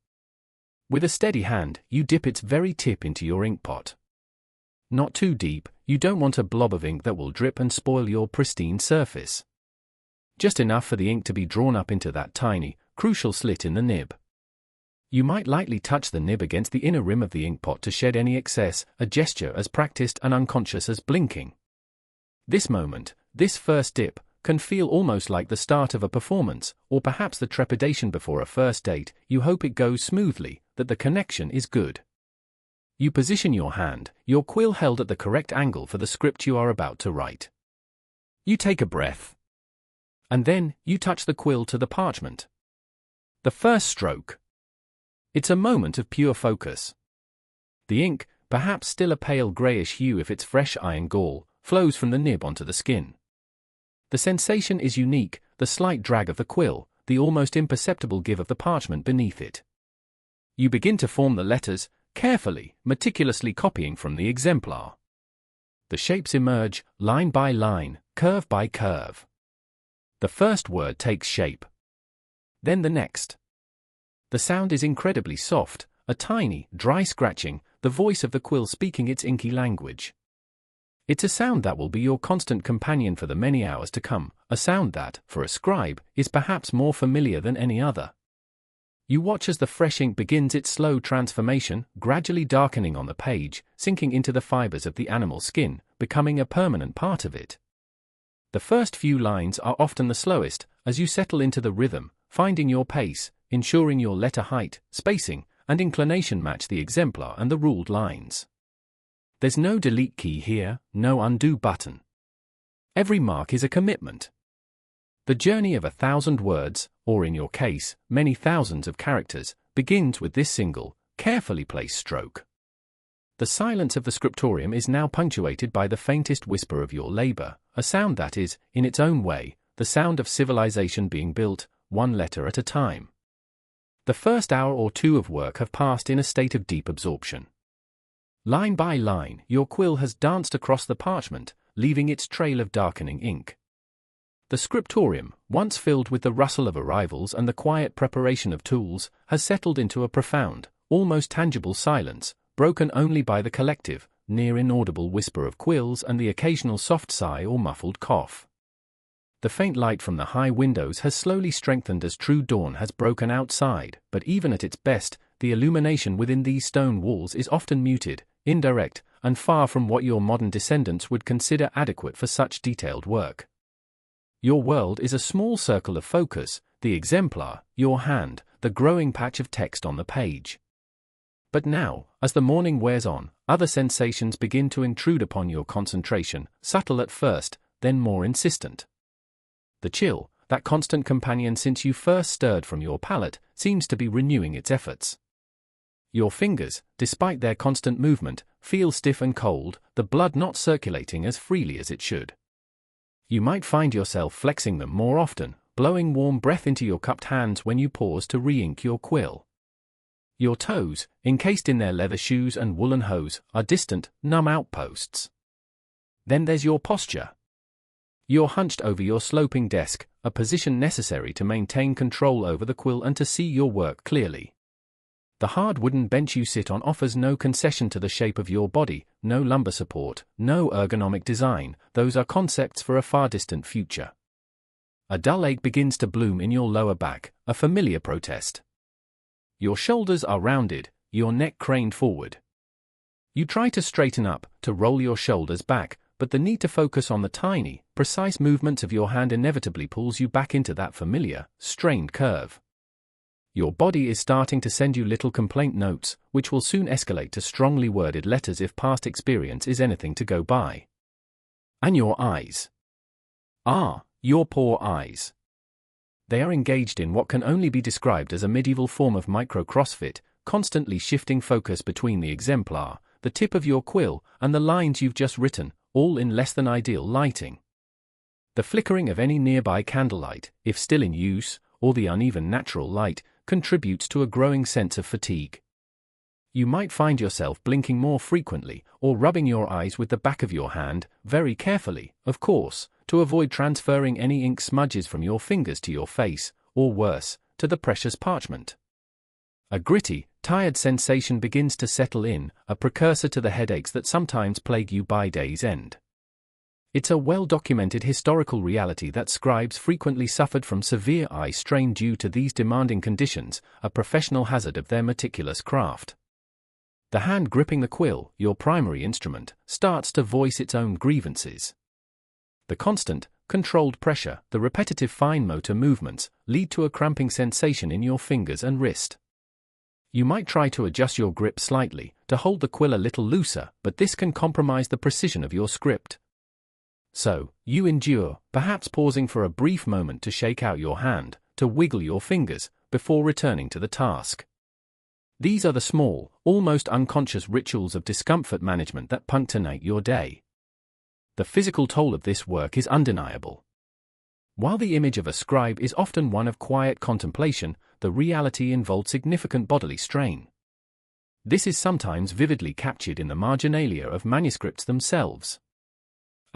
With a steady hand, you dip its very tip into your ink pot. Not too deep, you don't want a blob of ink that will drip and spoil your pristine surface. Just enough for the ink to be drawn up into that tiny, crucial slit in the nib. You might lightly touch the nib against the inner rim of the ink pot to shed any excess, a gesture as practiced and unconscious as blinking. This moment, this first dip, can feel almost like the start of a performance, or perhaps the trepidation before a first date. You hope it goes smoothly, that the connection is good. You position your hand, your quill held at the correct angle for the script you are about to write. You take a breath. And then, you touch the quill to the parchment. The first stroke. It's a moment of pure focus. The ink, perhaps still a pale greyish hue if it's fresh iron gall, flows from the nib onto the skin. The sensation is unique, the slight drag of the quill, the almost imperceptible give of the parchment beneath it. You begin to form the letters, carefully, meticulously copying from the exemplar. The shapes emerge, line by line, curve by curve. The first word takes shape. Then the next. The sound is incredibly soft, a tiny, dry scratching, the voice of the quill speaking its inky language. It's a sound that will be your constant companion for the many hours to come, a sound that, for a scribe, is perhaps more familiar than any other. You watch as the fresh ink begins its slow transformation, gradually darkening on the page, sinking into the fibers of the animal skin, becoming a permanent part of it. The first few lines are often the slowest, as you settle into the rhythm, finding your pace, ensuring your letter height, spacing, and inclination match the exemplar and the ruled lines. There's no delete key here, no undo button. Every mark is a commitment. The journey of 1,000 words, or in your case, many thousands of characters, begins with this single, carefully placed stroke. The silence of the scriptorium is now punctuated by the faintest whisper of your labor, a sound that is, in its own way, the sound of civilization being built, one letter at a time. The first hour or two of work have passed in a state of deep absorption. Line by line, your quill has danced across the parchment, leaving its trail of darkening ink. The scriptorium, once filled with the rustle of arrivals and the quiet preparation of tools, has settled into a profound, almost tangible silence, broken only by the collective, near inaudible whisper of quills and the occasional soft sigh or muffled cough. The faint light from the high windows has slowly strengthened as true dawn has broken outside, but even at its best, the illumination within these stone walls is often muted, indirect, and far from what your modern descendants would consider adequate for such detailed work. Your world is a small circle of focus, the exemplar, your hand, the growing patch of text on the page. But now, as the morning wears on, other sensations begin to intrude upon your concentration, subtle at first, then more insistent. The chill, that constant companion since you first stirred from your pallet, seems to be renewing its efforts. Your fingers, despite their constant movement, feel stiff and cold, the blood not circulating as freely as it should. You might find yourself flexing them more often, blowing warm breath into your cupped hands when you pause to re-ink your quill. Your toes, encased in their leather shoes and woolen hose, are distant, numb outposts. Then there's your posture. You're hunched over your sloping desk, a position necessary to maintain control over the quill and to see your work clearly. The hard wooden bench you sit on offers no concession to the shape of your body, no lumbar support, no ergonomic design. Those are concepts for a far distant future. A dull ache begins to bloom in your lower back, a familiar protest. Your shoulders are rounded, your neck craned forward. You try to straighten up, to roll your shoulders back, but the need to focus on the tiny, precise movements of your hand inevitably pulls you back into that familiar, strained curve. Your body is starting to send you little complaint notes, which will soon escalate to strongly worded letters if past experience is anything to go by. And your eyes. Your poor eyes. They are engaged in what can only be described as a medieval form of micro-crossfit, constantly shifting focus between the exemplar, the tip of your quill, and the lines you've just written, all in less than ideal lighting. The flickering of any nearby candlelight, if still in use, or the uneven natural light, contributes to a growing sense of fatigue. You might find yourself blinking more frequently, or rubbing your eyes with the back of your hand, very carefully, of course, to avoid transferring any ink smudges from your fingers to your face, or worse, to the precious parchment. A gritty, tired sensation begins to settle in, a precursor to the headaches that sometimes plague you by day's end. It's a well-documented historical reality that scribes frequently suffered from severe eye strain due to these demanding conditions, a professional hazard of their meticulous craft. The hand gripping the quill, your primary instrument, starts to voice its own grievances. The constant, controlled pressure, the repetitive fine motor movements, lead to a cramping sensation in your fingers and wrist. You might try to adjust your grip slightly, to hold the quill a little looser, but this can compromise the precision of your script. So, you endure, perhaps pausing for a brief moment to shake out your hand, to wiggle your fingers, before returning to the task. These are the small, almost unconscious rituals of discomfort management that punctuate your day. The physical toll of this work is undeniable. While the image of a scribe is often one of quiet contemplation, the reality involves significant bodily strain. This is sometimes vividly captured in the marginalia of manuscripts themselves.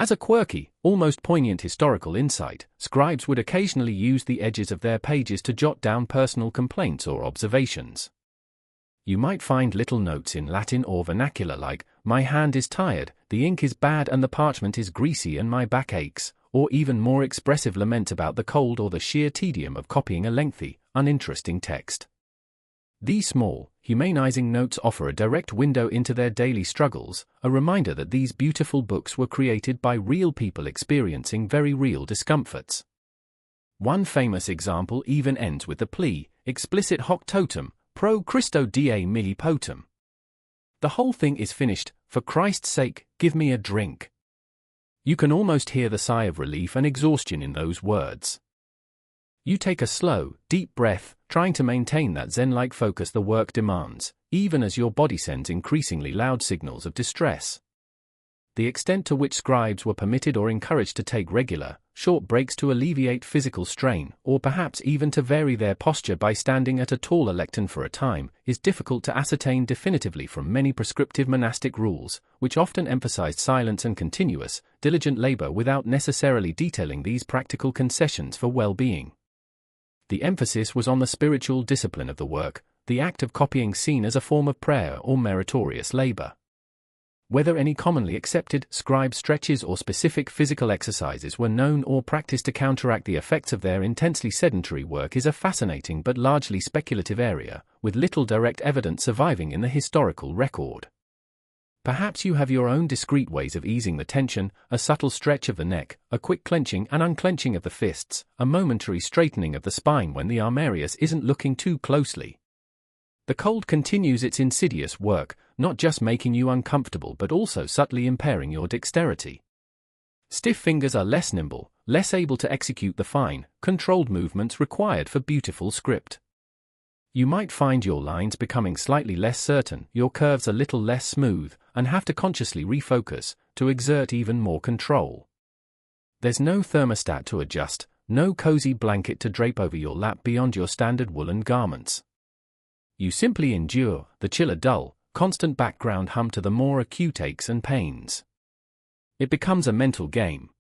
As a quirky, almost poignant historical insight, scribes would occasionally use the edges of their pages to jot down personal complaints or observations. You might find little notes in Latin or vernacular like, "My hand is tired, the ink is bad and the parchment is greasy and my back aches," or even more expressive lament about the cold or the sheer tedium of copying a lengthy, uninteresting text. These small, humanizing notes offer a direct window into their daily struggles, a reminder that these beautiful books were created by real people experiencing very real discomforts. One famous example even ends with the plea, explicit hoc totum, pro Christo die mihi potum. The whole thing is finished, for Christ's sake, give me a drink. You can almost hear the sigh of relief and exhaustion in those words. You take a slow, deep breath, trying to maintain that zen-like focus the work demands, even as your body sends increasingly loud signals of distress. The extent to which scribes were permitted or encouraged to take regular, short breaks to alleviate physical strain, or perhaps even to vary their posture by standing at a taller lectern for a time, is difficult to ascertain definitively from many prescriptive monastic rules, which often emphasized silence and continuous, diligent labor without necessarily detailing these practical concessions for well-being. The emphasis was on the spiritual discipline of the work, the act of copying seen as a form of prayer or meritorious labor. Whether any commonly accepted scribe stretches or specific physical exercises were known or practiced to counteract the effects of their intensely sedentary work is a fascinating but largely speculative area, with little direct evidence surviving in the historical record. Perhaps you have your own discreet ways of easing the tension, a subtle stretch of the neck, a quick clenching and unclenching of the fists, a momentary straightening of the spine when the armarius isn't looking too closely. The cold continues its insidious work, not just making you uncomfortable but also subtly impairing your dexterity. Stiff fingers are less nimble, less able to execute the fine, controlled movements required for beautiful script. You might find your lines becoming slightly less certain, your curves a little less smooth, and have to consciously refocus, to exert even more control. There's no thermostat to adjust, no cozy blanket to drape over your lap beyond your standard woolen garments. You simply endure the chiller dull, constant background hum to the more acute aches and pains. It becomes a mental game.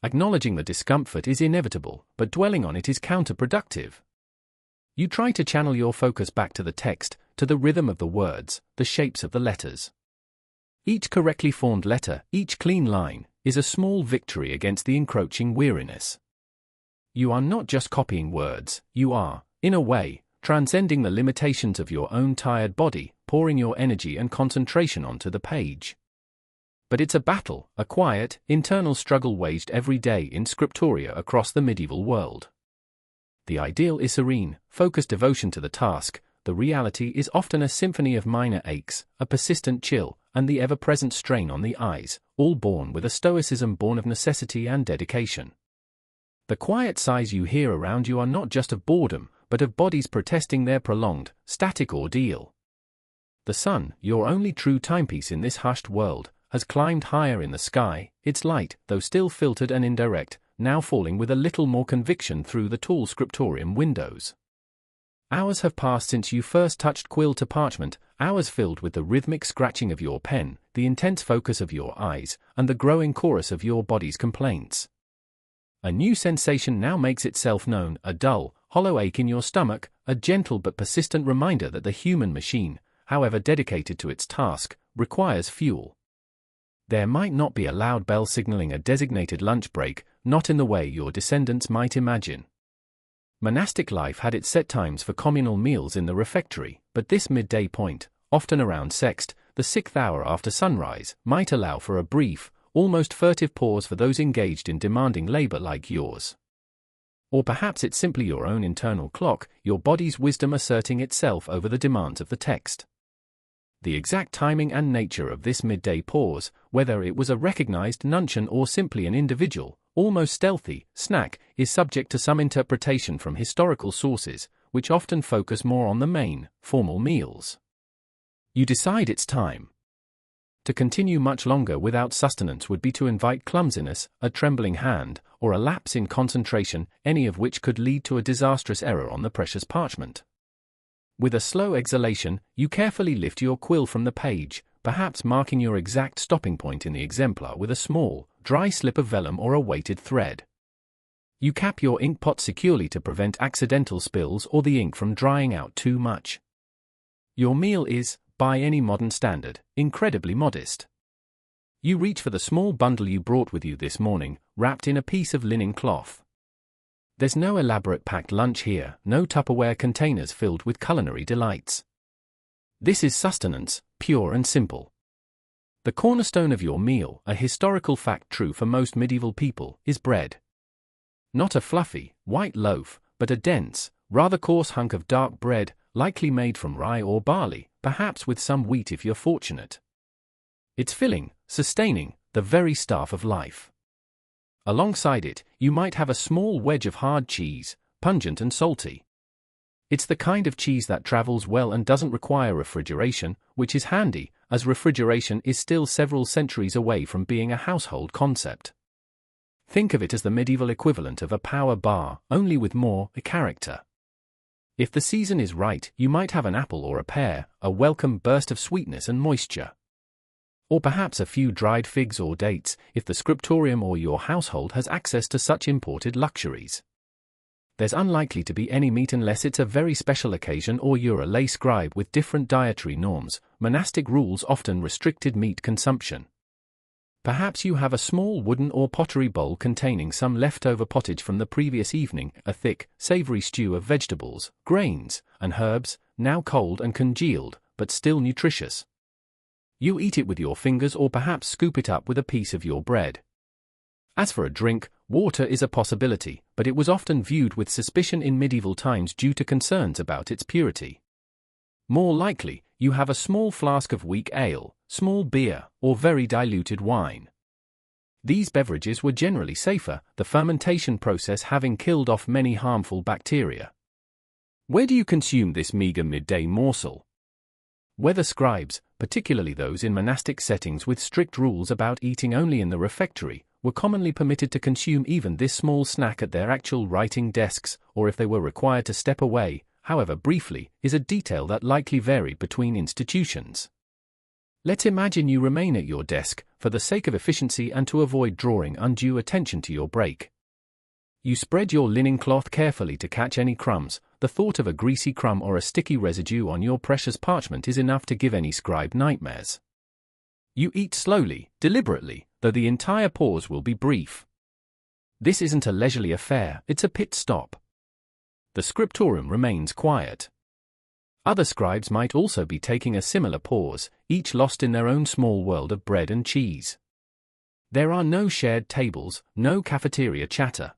Acknowledging the discomfort is inevitable, but dwelling on it is counterproductive. You try to channel your focus back to the text, to the rhythm of the words, the shapes of the letters. Each correctly formed letter, each clean line, is a small victory against the encroaching weariness. You are not just copying words, you are, in a way, transcending the limitations of your own tired body, pouring your energy and concentration onto the page. But it's a battle, a quiet, internal struggle waged every day in scriptoria across the medieval world. The ideal is serene, focused devotion to the task. The reality is often a symphony of minor aches, a persistent chill, and the ever-present strain on the eyes, all born with a stoicism born of necessity and dedication. The quiet sighs you hear around you are not just of boredom, but of bodies protesting their prolonged, static ordeal. The sun, your only true timepiece in this hushed world, has climbed higher in the sky, its light, though still filtered and indirect, now falling with a little more conviction through the tall scriptorium windows. Hours have passed since you first touched quill to parchment, hours filled with the rhythmic scratching of your pen, the intense focus of your eyes, and the growing chorus of your body's complaints. A new sensation now makes itself known, a dull, hollow ache in your stomach, a gentle but persistent reminder that the human machine, however dedicated to its task, requires fuel. There might not be a loud bell signaling a designated lunch break, not in the way your descendants might imagine. Monastic life had its set times for communal meals in the refectory, but this midday point, often around sext, the 6th hour after sunrise, might allow for a brief, almost furtive pause for those engaged in demanding labor like yours. Or perhaps it's simply your own internal clock, your body's wisdom asserting itself over the demands of the text. The exact timing and nature of this midday pause, whether it was a recognized nuncheon or simply an individual, almost stealthy, snack, is subject to some interpretation from historical sources, which often focus more on the main, formal meals. You decide it's time. To continue much longer without sustenance would be to invite clumsiness, a trembling hand, or a lapse in concentration, any of which could lead to a disastrous error on the precious parchment. With a slow exhalation, you carefully lift your quill from the page, perhaps marking your exact stopping point in the exemplar with a small, dry slip of vellum or a weighted thread. You cap your ink pot securely to prevent accidental spills or the ink from drying out too much. Your meal is, by any modern standard, incredibly modest. You reach for the small bundle you brought with you this morning, wrapped in a piece of linen cloth. There's no elaborate packed lunch here, no Tupperware containers filled with culinary delights. This is sustenance, pure and simple. The cornerstone of your meal, a historical fact true for most medieval people, is bread. Not a fluffy, white loaf, but a dense, rather coarse hunk of dark bread, likely made from rye or barley, perhaps with some wheat if you're fortunate. It's filling, sustaining, the very staff of life. Alongside it, you might have a small wedge of hard cheese, pungent and salty. It's the kind of cheese that travels well and doesn't require refrigeration, which is handy, as refrigeration is still several centuries away from being a household concept. Think of it as the medieval equivalent of a power bar, only with more character. If the season is right, you might have an apple or a pear, a welcome burst of sweetness and moisture. Or perhaps a few dried figs or dates, if the scriptorium or your household has access to such imported luxuries. There's unlikely to be any meat unless it's a very special occasion or you're a lay scribe with different dietary norms. Monastic rules often restricted meat consumption. Perhaps you have a small wooden or pottery bowl containing some leftover pottage from the previous evening, a thick, savory stew of vegetables, grains, and herbs, now cold and congealed, but still nutritious. You eat it with your fingers or perhaps scoop it up with a piece of your bread. As for a drink, water is a possibility, but it was often viewed with suspicion in medieval times due to concerns about its purity. More likely, you have a small flask of weak ale, small beer, or very diluted wine. These beverages were generally safer, the fermentation process having killed off many harmful bacteria. Where do you consume this meager midday morsel? Whether scribes, particularly those in monastic settings with strict rules about eating only in the refectory, were commonly permitted to consume even this small snack at their actual writing desks, or if they were required to step away, however briefly, is a detail that likely varied between institutions. Let's imagine you remain at your desk, for the sake of efficiency and to avoid drawing undue attention to your break. You spread your linen cloth carefully to catch any crumbs. The thought of a greasy crumb or a sticky residue on your precious parchment is enough to give any scribe nightmares. You eat slowly, deliberately, though the entire pause will be brief. This isn't a leisurely affair, it's a pit stop. The scriptorium remains quiet. Other scribes might also be taking a similar pause, each lost in their own small world of bread and cheese. There are no shared tables, no cafeteria chatter.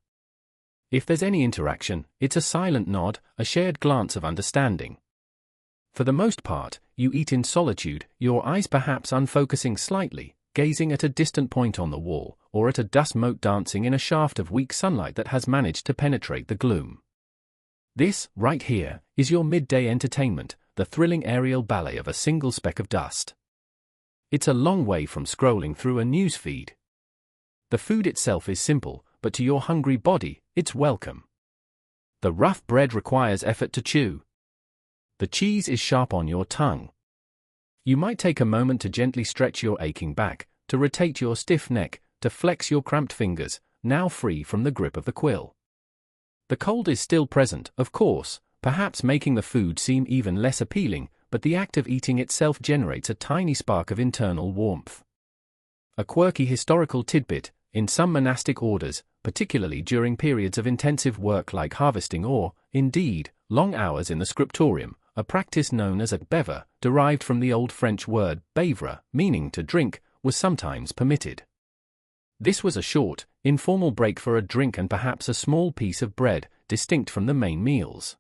If there's any interaction, it's a silent nod, a shared glance of understanding. For the most part, you eat in solitude, your eyes perhaps unfocusing slightly, gazing at a distant point on the wall, or at a dust mote dancing in a shaft of weak sunlight that has managed to penetrate the gloom. This, right here, is your midday entertainment, the thrilling aerial ballet of a single speck of dust. It's a long way from scrolling through a news feed. The food itself is simple, but to your hungry body, it's welcome. The rough bread requires effort to chew. The cheese is sharp on your tongue. You might take a moment to gently stretch your aching back, to rotate your stiff neck, to flex your cramped fingers, now free from the grip of the quill. The cold is still present, of course, perhaps making the food seem even less appealing, but the act of eating itself generates a tiny spark of internal warmth. A quirky historical tidbit: in some monastic orders, particularly during periods of intensive work like harvesting or, indeed, long hours in the scriptorium, a practice known as a bever, derived from the Old French word bevre, meaning to drink, was sometimes permitted. This was a short, informal break for a drink and perhaps a small piece of bread, distinct from the main meals.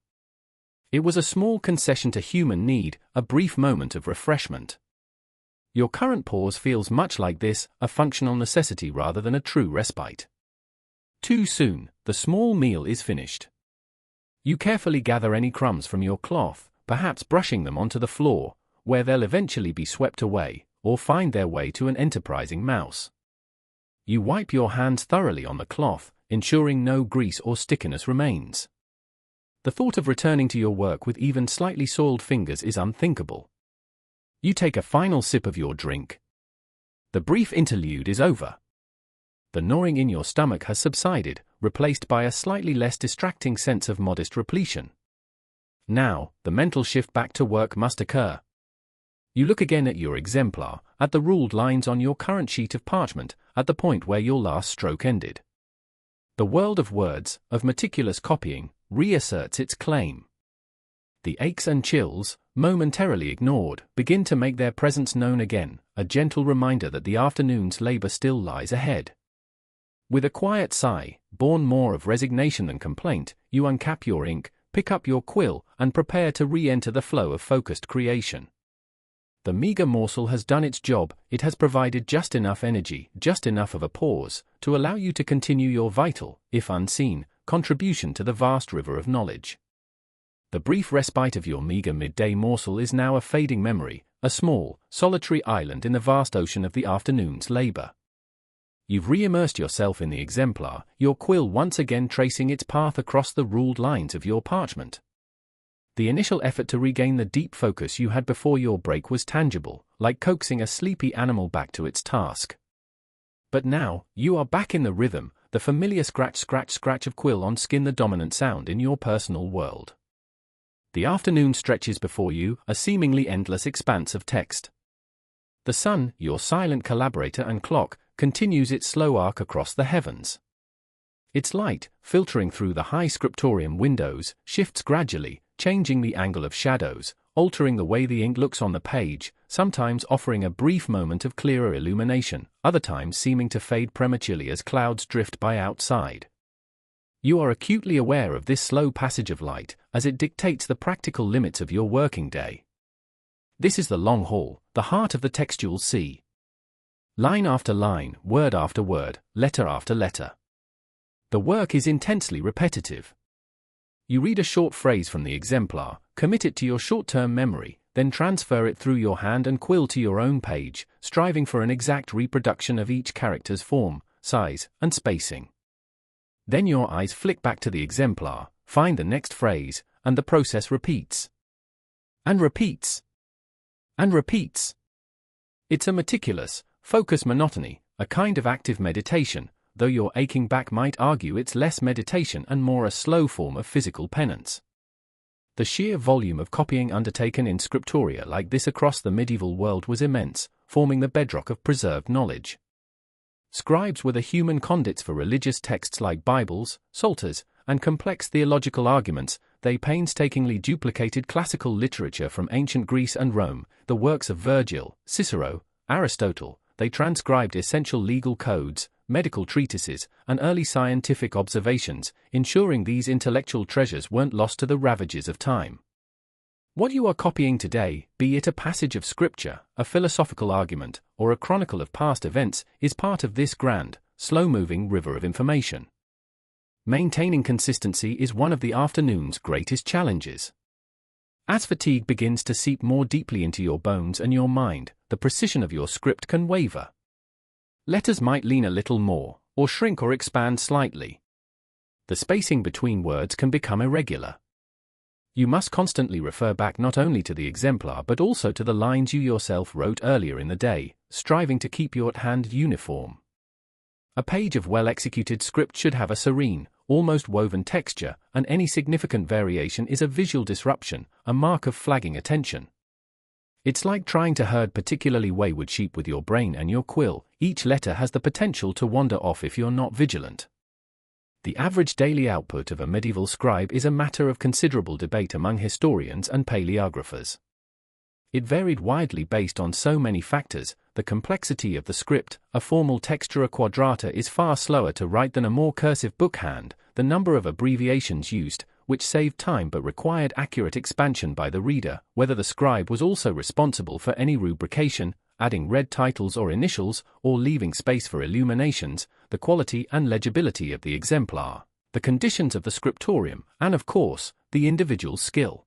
It was a small concession to human need, a brief moment of refreshment. Your current pause feels much like this, a functional necessity rather than a true respite. Too soon, the small meal is finished. You carefully gather any crumbs from your cloth, perhaps brushing them onto the floor, where they'll eventually be swept away, or find their way to an enterprising mouse. You wipe your hands thoroughly on the cloth, ensuring no grease or stickiness remains. The thought of returning to your work with even slightly soiled fingers is unthinkable. You take a final sip of your drink. The brief interlude is over. The gnawing in your stomach has subsided, replaced by a slightly less distracting sense of modest repletion. Now, the mental shift back to work must occur. You look again at your exemplar, at the ruled lines on your current sheet of parchment, at the point where your last stroke ended. The world of words, of meticulous copying, reasserts its claim. The aches and chills, momentarily ignored, begin to make their presence known again, a gentle reminder that the afternoon's labor still lies ahead. With a quiet sigh, born more of resignation than complaint, you uncap your ink, pick up your quill, and prepare to re-enter the flow of focused creation. The meager morsel has done its job. It has provided just enough energy, just enough of a pause, to allow you to continue your vital, if unseen, contribution to the vast river of knowledge. The brief respite of your meager midday morsel is now a fading memory, a small, solitary island in the vast ocean of the afternoon's labor. You've re-immersed yourself in the exemplar, your quill once again tracing its path across the ruled lines of your parchment. The initial effort to regain the deep focus you had before your break was tangible, like coaxing a sleepy animal back to its task. But now, you are back in the rhythm, the familiar scratch of quill on skin, the dominant sound in your personal world. The afternoon stretches before you, a seemingly endless expanse of text. The sun, your silent collaborator and clock, continues its slow arc across the heavens. Its light, filtering through the high scriptorium windows, shifts gradually, changing the angle of shadows, altering the way the ink looks on the page, sometimes offering a brief moment of clearer illumination, other times seeming to fade prematurely as clouds drift by outside. You are acutely aware of this slow passage of light, as it dictates the practical limits of your working day. This is the long haul, the heart of the textual sea. Line after line, word after word, letter after letter. The work is intensely repetitive. You read a short phrase from the exemplar, commit it to your short-term memory, then transfer it through your hand and quill to your own page, striving for an exact reproduction of each character's form, size, and spacing. Then your eyes flick back to the exemplar, find the next phrase, and the process repeats. And repeats. And repeats. It's a meticulous, focused monotony, a kind of active meditation, though your aching back might argue it's less meditation and more a slow form of physical penance. The sheer volume of copying undertaken in scriptoria like this across the medieval world was immense, forming the bedrock of preserved knowledge. Scribes were the human conduits for religious texts like Bibles, psalters, and complex theological arguments. They painstakingly duplicated classical literature from ancient Greece and Rome, the works of Virgil, Cicero, Aristotle. They transcribed essential legal codes, medical treatises, and early scientific observations, ensuring these intellectual treasures weren't lost to the ravages of time. What you are copying today, be it a passage of scripture, a philosophical argument, or a chronicle of past events, is part of this grand, slow-moving river of information. Maintaining consistency is one of the afternoon's greatest challenges. As fatigue begins to seep more deeply into your bones and your mind, the precision of your script can waver. Letters might lean a little more, or shrink or expand slightly. The spacing between words can become irregular. You must constantly refer back not only to the exemplar but also to the lines you yourself wrote earlier in the day, striving to keep your hand uniform. A page of well-executed script should have a serene, almost woven texture, and any significant variation is a visual disruption, a mark of flagging attention. It's like trying to herd particularly wayward sheep with your brain and your quill. Each letter has the potential to wander off if you're not vigilant. The average daily output of a medieval scribe is a matter of considerable debate among historians and paleographers. It varied widely based on so many factors. The complexity of the script, a formal textura quadrata is far slower to write than a more cursive bookhand, the number of abbreviations used, which saved time but required accurate expansion by the reader, whether the scribe was also responsible for any rubrication, adding red titles or initials, or leaving space for illuminations, the quality and legibility of the exemplar, the conditions of the scriptorium, and of course, the individual skill,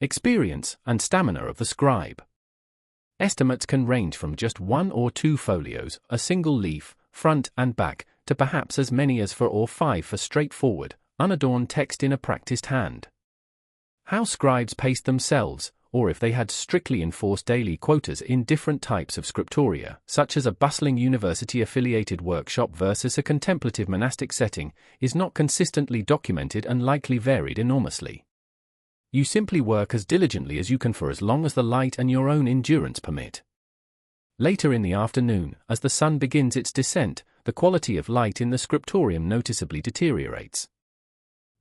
experience, and stamina of the scribe. Estimates can range from just 1 or 2 folios, a single leaf, front and back, to perhaps as many as 4 or 5 for straightforward, unadorned text in a practiced hand. How scribes paced themselves, or if they had strictly enforced daily quotas in different types of scriptoria, such as a bustling university-affiliated workshop versus a contemplative monastic setting, is not consistently documented and likely varied enormously. You simply work as diligently as you can for as long as the light and your own endurance permit. Later in the afternoon, as the sun begins its descent, the quality of light in the scriptorium noticeably deteriorates.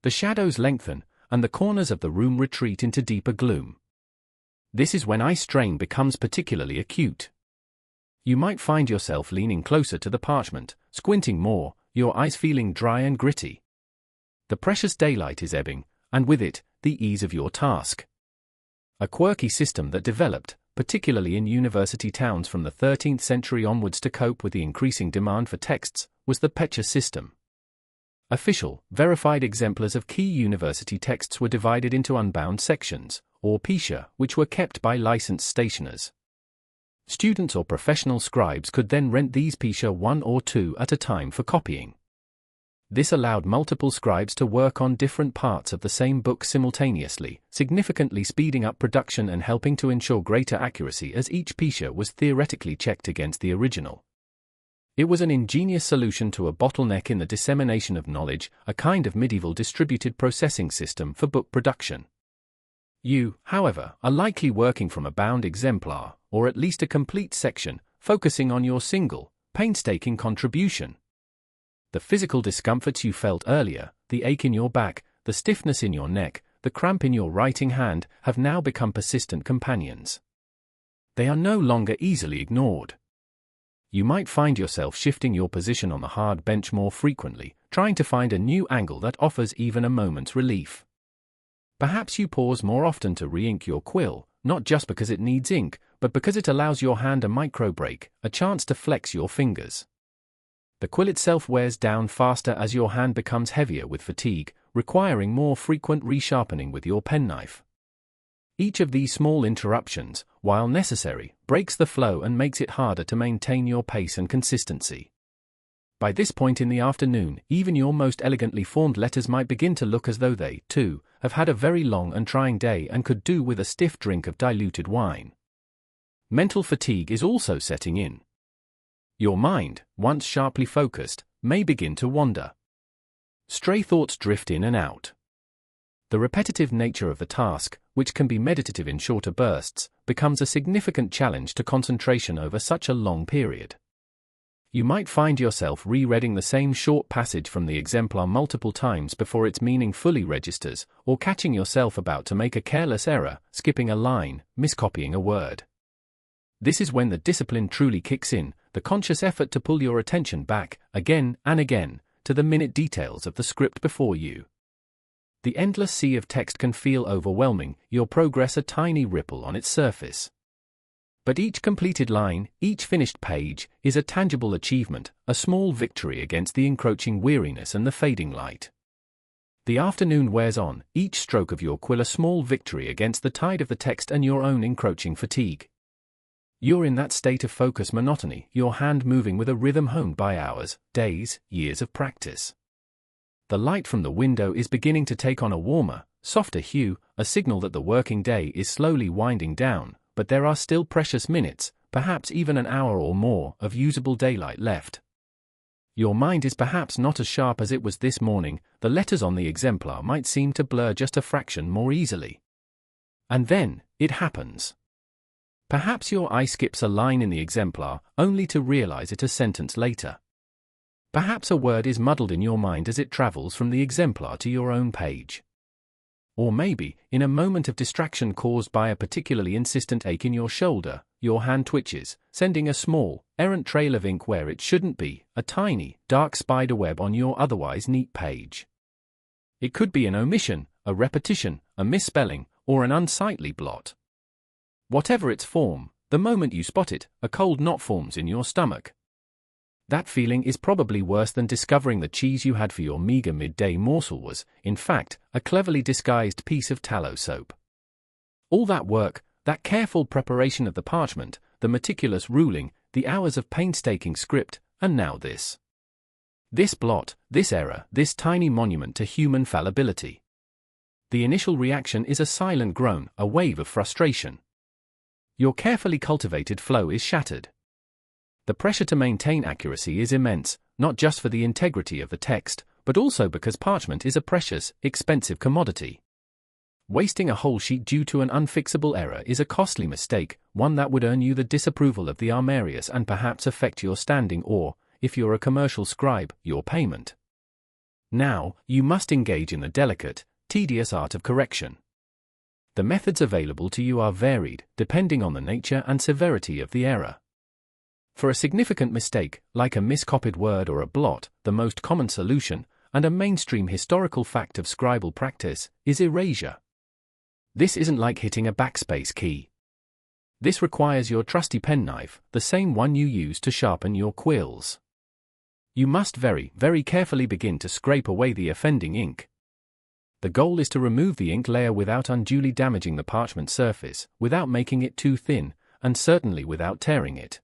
The shadows lengthen, and the corners of the room retreat into deeper gloom. This is when eye strain becomes particularly acute. You might find yourself leaning closer to the parchment, squinting more, your eyes feeling dry and gritty. The precious daylight is ebbing, and with it, the ease of your task. A quirky system that developed, particularly in university towns from the 13th century onwards to cope with the increasing demand for texts, was the Pecha system. Official, verified exemplars of key university texts were divided into unbound sections, or Pecha, which were kept by licensed stationers. Students or professional scribes could then rent these pieces one or two at a time for copying. This allowed multiple scribes to work on different parts of the same book simultaneously, significantly speeding up production and helping to ensure greater accuracy as each piece was theoretically checked against the original. It was an ingenious solution to a bottleneck in the dissemination of knowledge, a kind of medieval distributed processing system for book production. You, however, are likely working from a bound exemplar, or at least a complete section, focusing on your single, painstaking contribution. The physical discomforts you felt earlier, the ache in your back, the stiffness in your neck, the cramp in your writing hand, have now become persistent companions. They are no longer easily ignored. You might find yourself shifting your position on the hard bench more frequently, trying to find a new angle that offers even a moment's relief. Perhaps you pause more often to re-ink your quill, not just because it needs ink, but because it allows your hand a micro-break, a chance to flex your fingers. The quill itself wears down faster as your hand becomes heavier with fatigue, requiring more frequent resharpening with your penknife. Each of these small interruptions, while necessary, breaks the flow and makes it harder to maintain your pace and consistency. By this point in the afternoon, even your most elegantly formed letters might begin to look as though they, too, have had a very long and trying day and could do with a stiff drink of diluted wine. Mental fatigue is also setting in. Your mind, once sharply focused, may begin to wander. Stray thoughts drift in and out. The repetitive nature of the task, which can be meditative in shorter bursts, becomes a significant challenge to concentration over such a long period. You might find yourself rereading the same short passage from the exemplar multiple times before its meaning fully registers, or catching yourself about to make a careless error, skipping a line, miscopying a word. This is when the discipline truly kicks in, the conscious effort to pull your attention back, again and again, to the minute details of the script before you. The endless sea of text can feel overwhelming, your progress a tiny ripple on its surface. But each completed line, each finished page, is a tangible achievement, a small victory against the encroaching weariness and the fading light. The afternoon wears on, each stroke of your quill a small victory against the tide of the text and your own encroaching fatigue. You're in that state of focus monotony, your hand moving with a rhythm honed by hours, days, years of practice. The light from the window is beginning to take on a warmer, softer hue, a signal that the working day is slowly winding down, but there are still precious minutes, perhaps even an hour or more, of usable daylight left. Your mind is perhaps not as sharp as it was this morning, the letters on the exemplar might seem to blur just a fraction more easily. And then, it happens. Perhaps your eye skips a line in the exemplar, only to realize it a sentence later. Perhaps a word is muddled in your mind as it travels from the exemplar to your own page. Or maybe, in a moment of distraction caused by a particularly insistent ache in your shoulder, your hand twitches, sending a small, errant trail of ink where it shouldn't be, a tiny, dark spiderweb on your otherwise neat page. It could be an omission, a repetition, a misspelling, or an unsightly blot. Whatever its form, the moment you spot it, a cold knot forms in your stomach. That feeling is probably worse than discovering the cheese you had for your meager midday morsel was, in fact, a cleverly disguised piece of tallow soap. All that work, that careful preparation of the parchment, the meticulous ruling, the hours of painstaking script, and now this. This blot, this error, this tiny monument to human fallibility. The initial reaction is a silent groan, a wave of frustration. Your carefully cultivated flow is shattered. The pressure to maintain accuracy is immense, not just for the integrity of the text, but also because parchment is a precious, expensive commodity. Wasting a whole sheet due to an unfixable error is a costly mistake, one that would earn you the disapproval of the armarius and perhaps affect your standing or, if you're a commercial scribe, your payment. Now, you must engage in the delicate, tedious art of correction. The methods available to you are varied, depending on the nature and severity of the error. For a significant mistake, like a miscopied word or a blot, the most common solution, and a mainstream historical fact of scribal practice, is erasure. This isn't like hitting a backspace key. This requires your trusty penknife, the same one you use to sharpen your quills. You must very, very carefully begin to scrape away the offending ink. The goal is to remove the ink layer without unduly damaging the parchment surface, without making it too thin, and certainly without tearing it.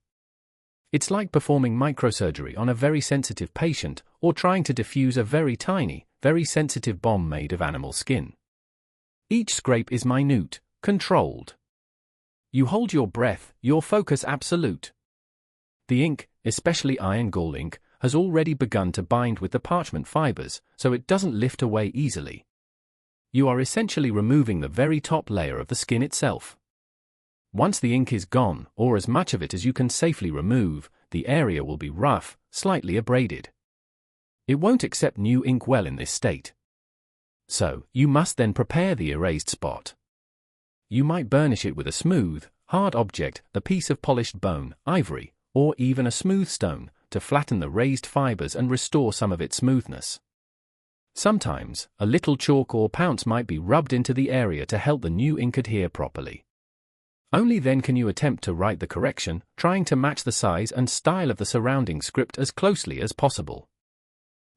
It's like performing microsurgery on a very sensitive patient, or trying to diffuse a very tiny, very sensitive bomb made of animal skin. Each scrape is minute, controlled. You hold your breath, your focus absolute. The ink, especially iron gall ink, has already begun to bind with the parchment fibers, so it doesn't lift away easily. You are essentially removing the very top layer of the skin itself. Once the ink is gone, or as much of it as you can safely remove, the area will be rough, slightly abraded. It won't accept new ink well in this state. So, you must then prepare the erased spot. You might burnish it with a smooth, hard object, a piece of polished bone, ivory, or even a smooth stone, to flatten the raised fibers and restore some of its smoothness. Sometimes, a little chalk or pounce might be rubbed into the area to help the new ink adhere properly. Only then can you attempt to write the correction, trying to match the size and style of the surrounding script as closely as possible.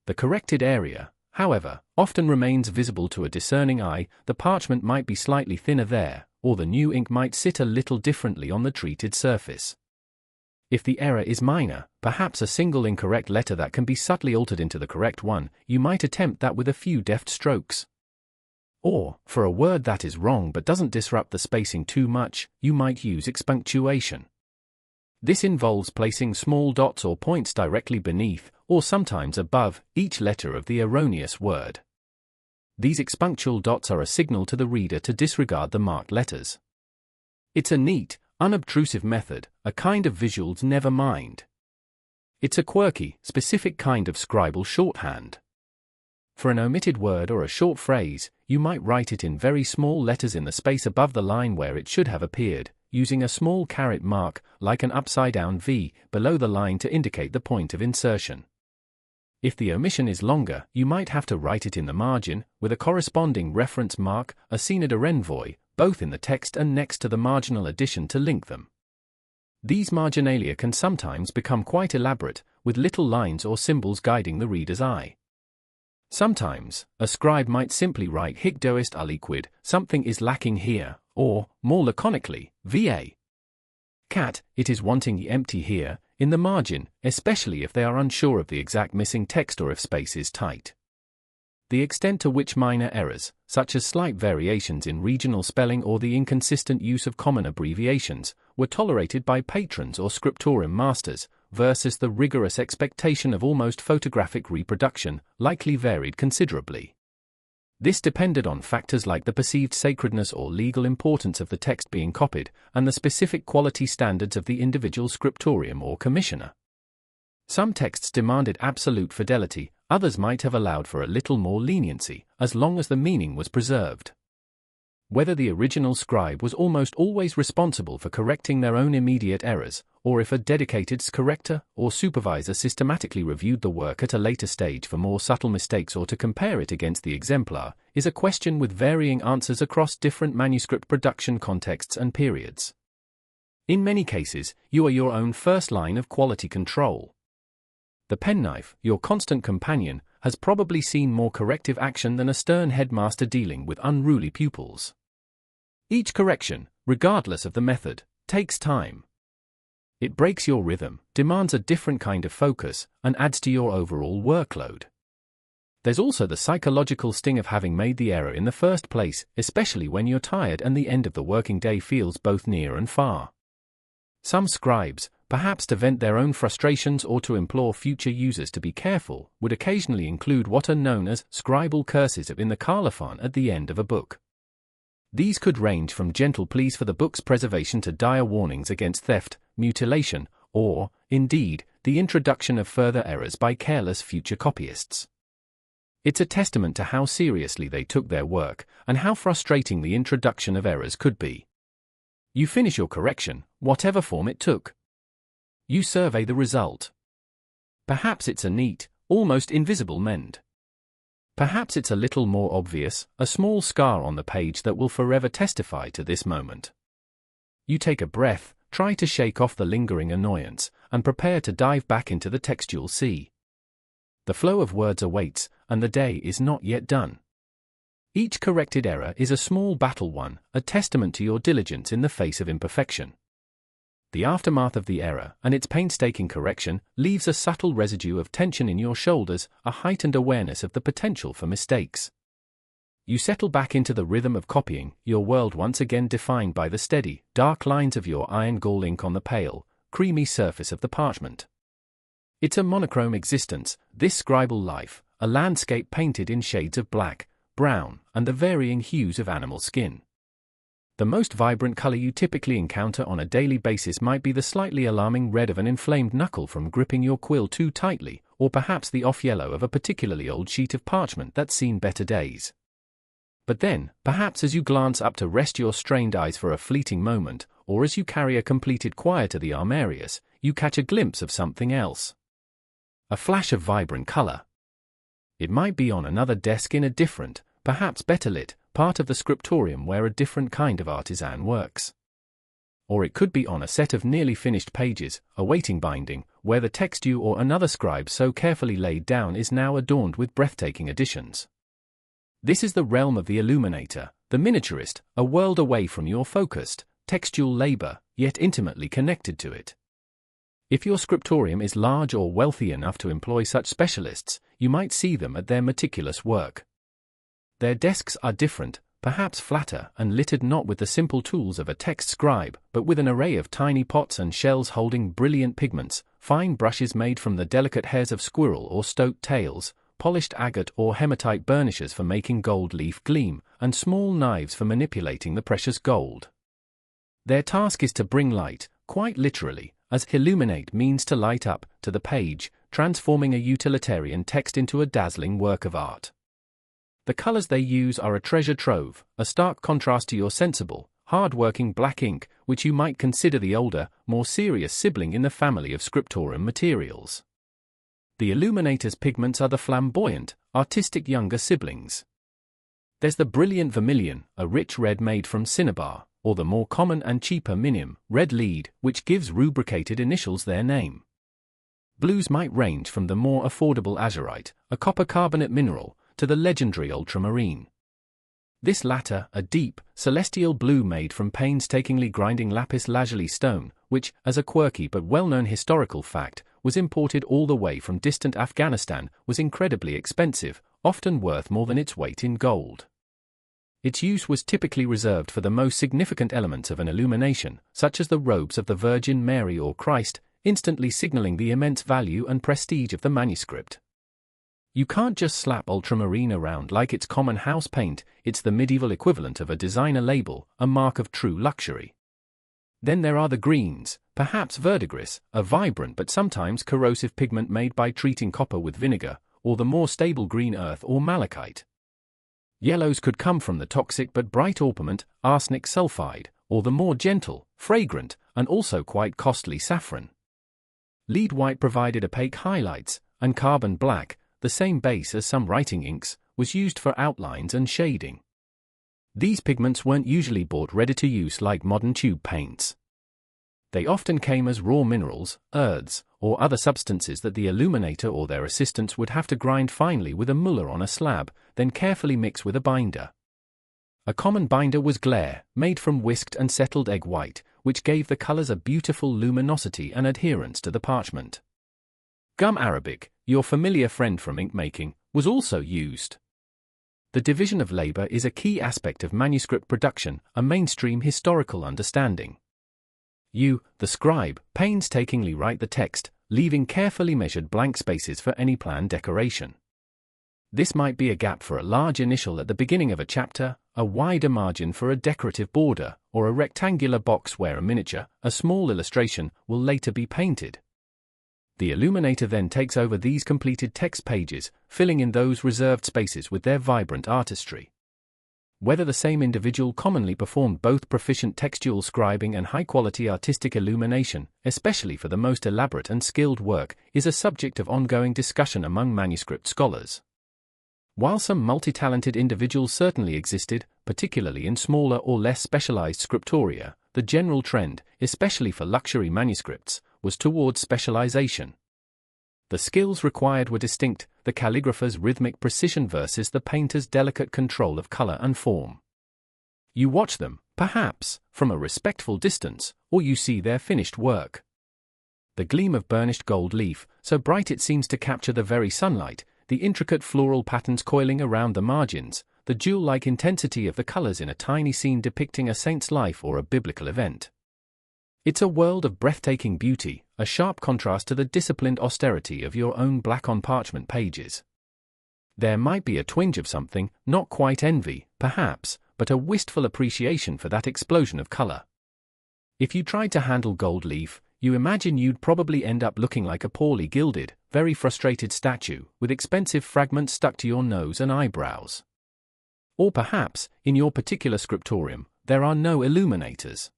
The corrected area, however, often remains visible to a discerning eye. The parchment might be slightly thinner there, or the new ink might sit a little differently on the treated surface. If the error is minor, perhaps a single incorrect letter that can be subtly altered into the correct one, you might attempt that with a few deft strokes. Or, for a word that is wrong but doesn't disrupt the spacing too much, you might use expunctuation. This involves placing small dots or points directly beneath, or sometimes above, each letter of the erroneous word. These expunctual dots are a signal to the reader to disregard the marked letters. It's a neat, unobtrusive method, a kind of visuals never mind. It's a quirky, specific kind of scribal shorthand. For an omitted word or a short phrase, you might write it in very small letters in the space above the line where it should have appeared, using a small caret mark, like an upside-down V, below the line to indicate the point of insertion. If the omission is longer, you might have to write it in the margin, with a corresponding reference mark, a sine de renvoi, both in the text and next to the marginal addition to link them. These marginalia can sometimes become quite elaborate, with little lines or symbols guiding the reader's eye. Sometimes, a scribe might simply write hic doest aliquid, something is lacking here, or, more laconically, va. Cat, it is wanting empty here, in the margin, especially if they are unsure of the exact missing text or if space is tight. The extent to which minor errors, such as slight variations in regional spelling or the inconsistent use of common abbreviations, were tolerated by patrons or scriptorium masters, versus the rigorous expectation of almost photographic reproduction, likely varied considerably. This depended on factors like the perceived sacredness or legal importance of the text being copied, and the specific quality standards of the individual scriptorium or commissioner. Some texts demanded absolute fidelity, others might have allowed for a little more leniency, as long as the meaning was preserved. Whether the original scribe was almost always responsible for correcting their own immediate errors, or if a dedicated corrector or supervisor systematically reviewed the work at a later stage for more subtle mistakes or to compare it against the exemplar, is a question with varying answers across different manuscript production contexts and periods. In many cases, you are your own first line of quality control. The penknife, your constant companion, has probably seen more corrective action than a stern headmaster dealing with unruly pupils. Each correction, regardless of the method, takes time. It breaks your rhythm, demands a different kind of focus, and adds to your overall workload. There's also the psychological sting of having made the error in the first place, especially when you're tired and the end of the working day feels both near and far. Some scribes, perhaps to vent their own frustrations or to implore future users to be careful, would occasionally include what are known as scribal curses in the colophon at the end of a book. These could range from gentle pleas for the book's preservation to dire warnings against theft, mutilation, or, indeed, the introduction of further errors by careless future copyists. It's a testament to how seriously they took their work, and how frustrating the introduction of errors could be. You finish your correction, whatever form it took. You survey the result. Perhaps it's a neat, almost invisible mend. Perhaps it's a little more obvious, a small scar on the page that will forever testify to this moment. You take a breath, try to shake off the lingering annoyance, and prepare to dive back into the textual sea. The flow of words awaits, and the day is not yet done. Each corrected error is a small battle won, a testament to your diligence in the face of imperfection. The aftermath of the error and its painstaking correction leaves a subtle residue of tension in your shoulders, a heightened awareness of the potential for mistakes. You settle back into the rhythm of copying, your world once again defined by the steady, dark lines of your iron gall ink on the pale, creamy surface of the parchment. It's a monochrome existence, this scribal life, a landscape painted in shades of black, brown, and the varying hues of animal skin. The most vibrant color you typically encounter on a daily basis might be the slightly alarming red of an inflamed knuckle from gripping your quill too tightly, or perhaps the off-yellow of a particularly old sheet of parchment that's seen better days. But then, perhaps as you glance up to rest your strained eyes for a fleeting moment, or as you carry a completed choir to the armarius, you catch a glimpse of something else. A flash of vibrant color. It might be on another desk in a different, perhaps better lit, part of the scriptorium where a different kind of artisan works. Or it could be on a set of nearly finished pages, awaiting binding, where the text you or another scribe so carefully laid down is now adorned with breathtaking additions. This is the realm of the illuminator, the miniaturist, a world away from your focused, textual labor, yet intimately connected to it. If your scriptorium is large or wealthy enough to employ such specialists, you might see them at their meticulous work. Their desks are different, perhaps flatter and littered not with the simple tools of a text scribe, but with an array of tiny pots and shells holding brilliant pigments, fine brushes made from the delicate hairs of squirrel or stoat tails, polished agate or hematite burnishes for making gold leaf gleam, and small knives for manipulating the precious gold. Their task is to bring light, quite literally, as illuminate means to light up, to the page, transforming a utilitarian text into a dazzling work of art. The colors they use are a treasure trove, a stark contrast to your sensible, hard-working black ink, which you might consider the older, more serious sibling in the family of scriptorium materials. The illuminator's pigments are the flamboyant, artistic younger siblings. There's the brilliant vermilion, a rich red made from cinnabar, or the more common and cheaper minium, red lead, which gives rubricated initials their name. Blues might range from the more affordable azurite, a copper carbonate mineral, to the legendary ultramarine. This latter, a deep, celestial blue made from painstakingly grinding lapis lazuli stone, which, as a quirky but well-known historical fact, was imported all the way from distant Afghanistan, was incredibly expensive, often worth more than its weight in gold. Its use was typically reserved for the most significant elements of an illumination, such as the robes of the Virgin Mary or Christ, instantly signaling the immense value and prestige of the manuscript. You can't just slap ultramarine around like it's common house paint, it's the medieval equivalent of a designer label, a mark of true luxury. Then there are the greens, perhaps verdigris, a vibrant but sometimes corrosive pigment made by treating copper with vinegar, or the more stable green earth or malachite. Yellows could come from the toxic but bright orpiment, arsenic sulfide, or the more gentle, fragrant, and also quite costly saffron. Lead white provided opaque highlights, and carbon black, the same base as some writing inks, was used for outlines and shading. These pigments weren't usually bought ready to use like modern tube paints. They often came as raw minerals, earths, or other substances that the illuminator or their assistants would have to grind finely with a muller on a slab, then carefully mix with a binder. A common binder was glaire, made from whisked and settled egg white, which gave the colors a beautiful luminosity and adherence to the parchment. Gum arabic, your familiar friend from ink making, was also used. The division of labor is a key aspect of manuscript production, a mainstream historical understanding. You, the scribe, painstakingly write the text, leaving carefully measured blank spaces for any planned decoration. This might be a gap for a large initial at the beginning of a chapter, a wider margin for a decorative border, or a rectangular box where a miniature, a small illustration, will later be painted. The illuminator then takes over these completed text pages, filling in those reserved spaces with their vibrant artistry. Whether the same individual commonly performed both proficient textual scribing and high-quality artistic illumination, especially for the most elaborate and skilled work, is a subject of ongoing discussion among manuscript scholars. While some multi-talented individuals certainly existed, particularly in smaller or less specialized scriptoria, the general trend, especially for luxury manuscripts, was towards specialization. The skills required were distinct, the calligrapher's rhythmic precision versus the painter's delicate control of color and form. You watch them, perhaps from a respectful distance, or you see their finished work. The gleam of burnished gold leaf, so bright it seems to capture the very sunlight, the intricate floral patterns coiling around the margins, the jewel-like intensity of the colors in a tiny scene depicting a saint's life or a biblical event. It's a world of breathtaking beauty, a sharp contrast to the disciplined austerity of your own black-on-parchment pages. There might be a twinge of something, not quite envy, perhaps, but a wistful appreciation for that explosion of color. If you tried to handle gold leaf, you imagine you'd probably end up looking like a poorly gilded, very frustrated statue, with expensive fragments stuck to your nose and eyebrows. Or perhaps, in your particular scriptorium, there are no illuminators.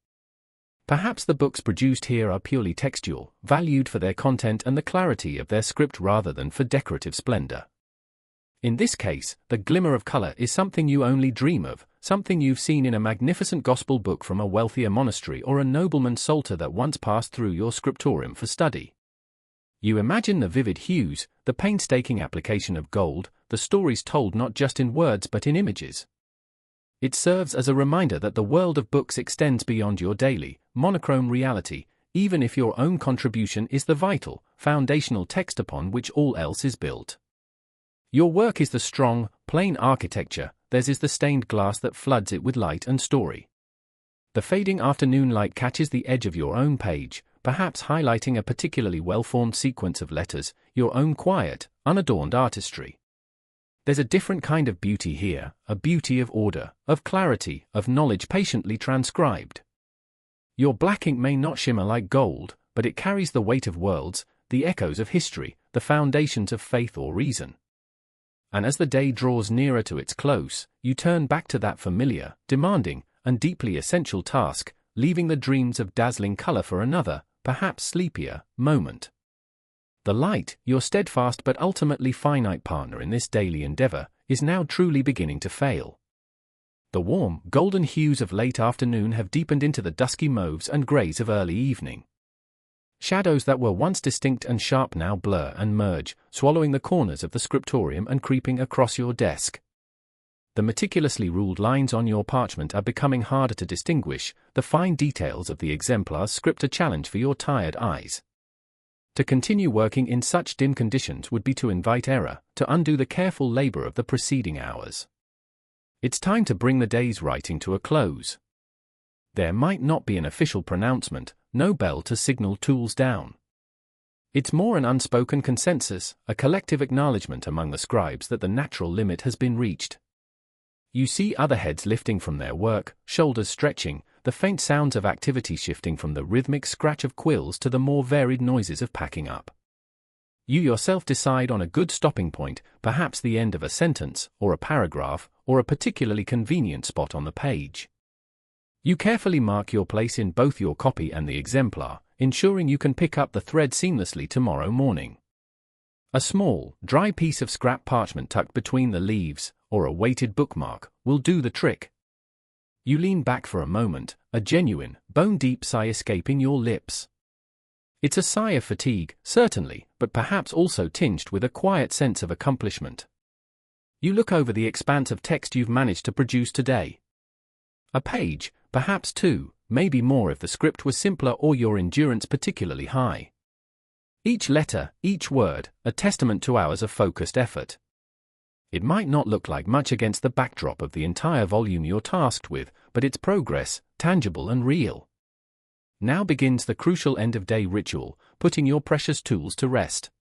Perhaps the books produced here are purely textual, valued for their content and the clarity of their script rather than for decorative splendor. In this case, the glimmer of color is something you only dream of, something you've seen in a magnificent gospel book from a wealthier monastery or a nobleman's psalter that once passed through your scriptorium for study. You imagine the vivid hues, the painstaking application of gold, the stories told not just in words but in images. It serves as a reminder that the world of books extends beyond your daily, monochrome reality, even if your own contribution is the vital, foundational text upon which all else is built. Your work is the strong, plain architecture, theirs is the stained glass that floods it with light and story. The fading afternoon light catches the edge of your own page, perhaps highlighting a particularly well-formed sequence of letters, your own quiet, unadorned artistry. There's a different kind of beauty here, a beauty of order, of clarity, of knowledge patiently transcribed. Your black ink may not shimmer like gold, but it carries the weight of worlds, the echoes of history, the foundations of faith or reason. And as the day draws nearer to its close, you turn back to that familiar, demanding, and deeply essential task, leaving the dreams of dazzling color for another, perhaps sleepier, moment. The light, your steadfast but ultimately finite partner in this daily endeavor, is now truly beginning to fail. The warm, golden hues of late afternoon have deepened into the dusky mauves and grays of early evening. Shadows that were once distinct and sharp now blur and merge, swallowing the corners of the scriptorium and creeping across your desk. The meticulously ruled lines on your parchment are becoming harder to distinguish, the fine details of the exemplar's script a challenge for your tired eyes. To continue working in such dim conditions would be to invite error, to undo the careful labor of the preceding hours. It's time to bring the day's writing to a close. There might not be an official pronouncement, no bell to signal tools down. It's more an unspoken consensus, a collective acknowledgement among the scribes that the natural limit has been reached. You see other heads lifting from their work, shoulders stretching, the faint sounds of activity shifting from the rhythmic scratch of quills to the more varied noises of packing up. You yourself decide on a good stopping point, perhaps the end of a sentence, or a paragraph, or a particularly convenient spot on the page. You carefully mark your place in both your copy and the exemplar, ensuring you can pick up the thread seamlessly tomorrow morning. A small, dry piece of scrap parchment tucked between the leaves, or a weighted bookmark, will do the trick. You lean back for a moment, a genuine, bone-deep sigh escaping your lips. It's a sigh of fatigue, certainly, but perhaps also tinged with a quiet sense of accomplishment. You look over the expanse of text you've managed to produce today. A page, perhaps two, maybe more if the script was simpler or your endurance particularly high. Each letter, each word, a testament to hours of focused effort. It might not look like much against the backdrop of the entire volume you're tasked with, but it's progress, tangible and real. Now begins the crucial end-of-day ritual, putting your precious tools to rest.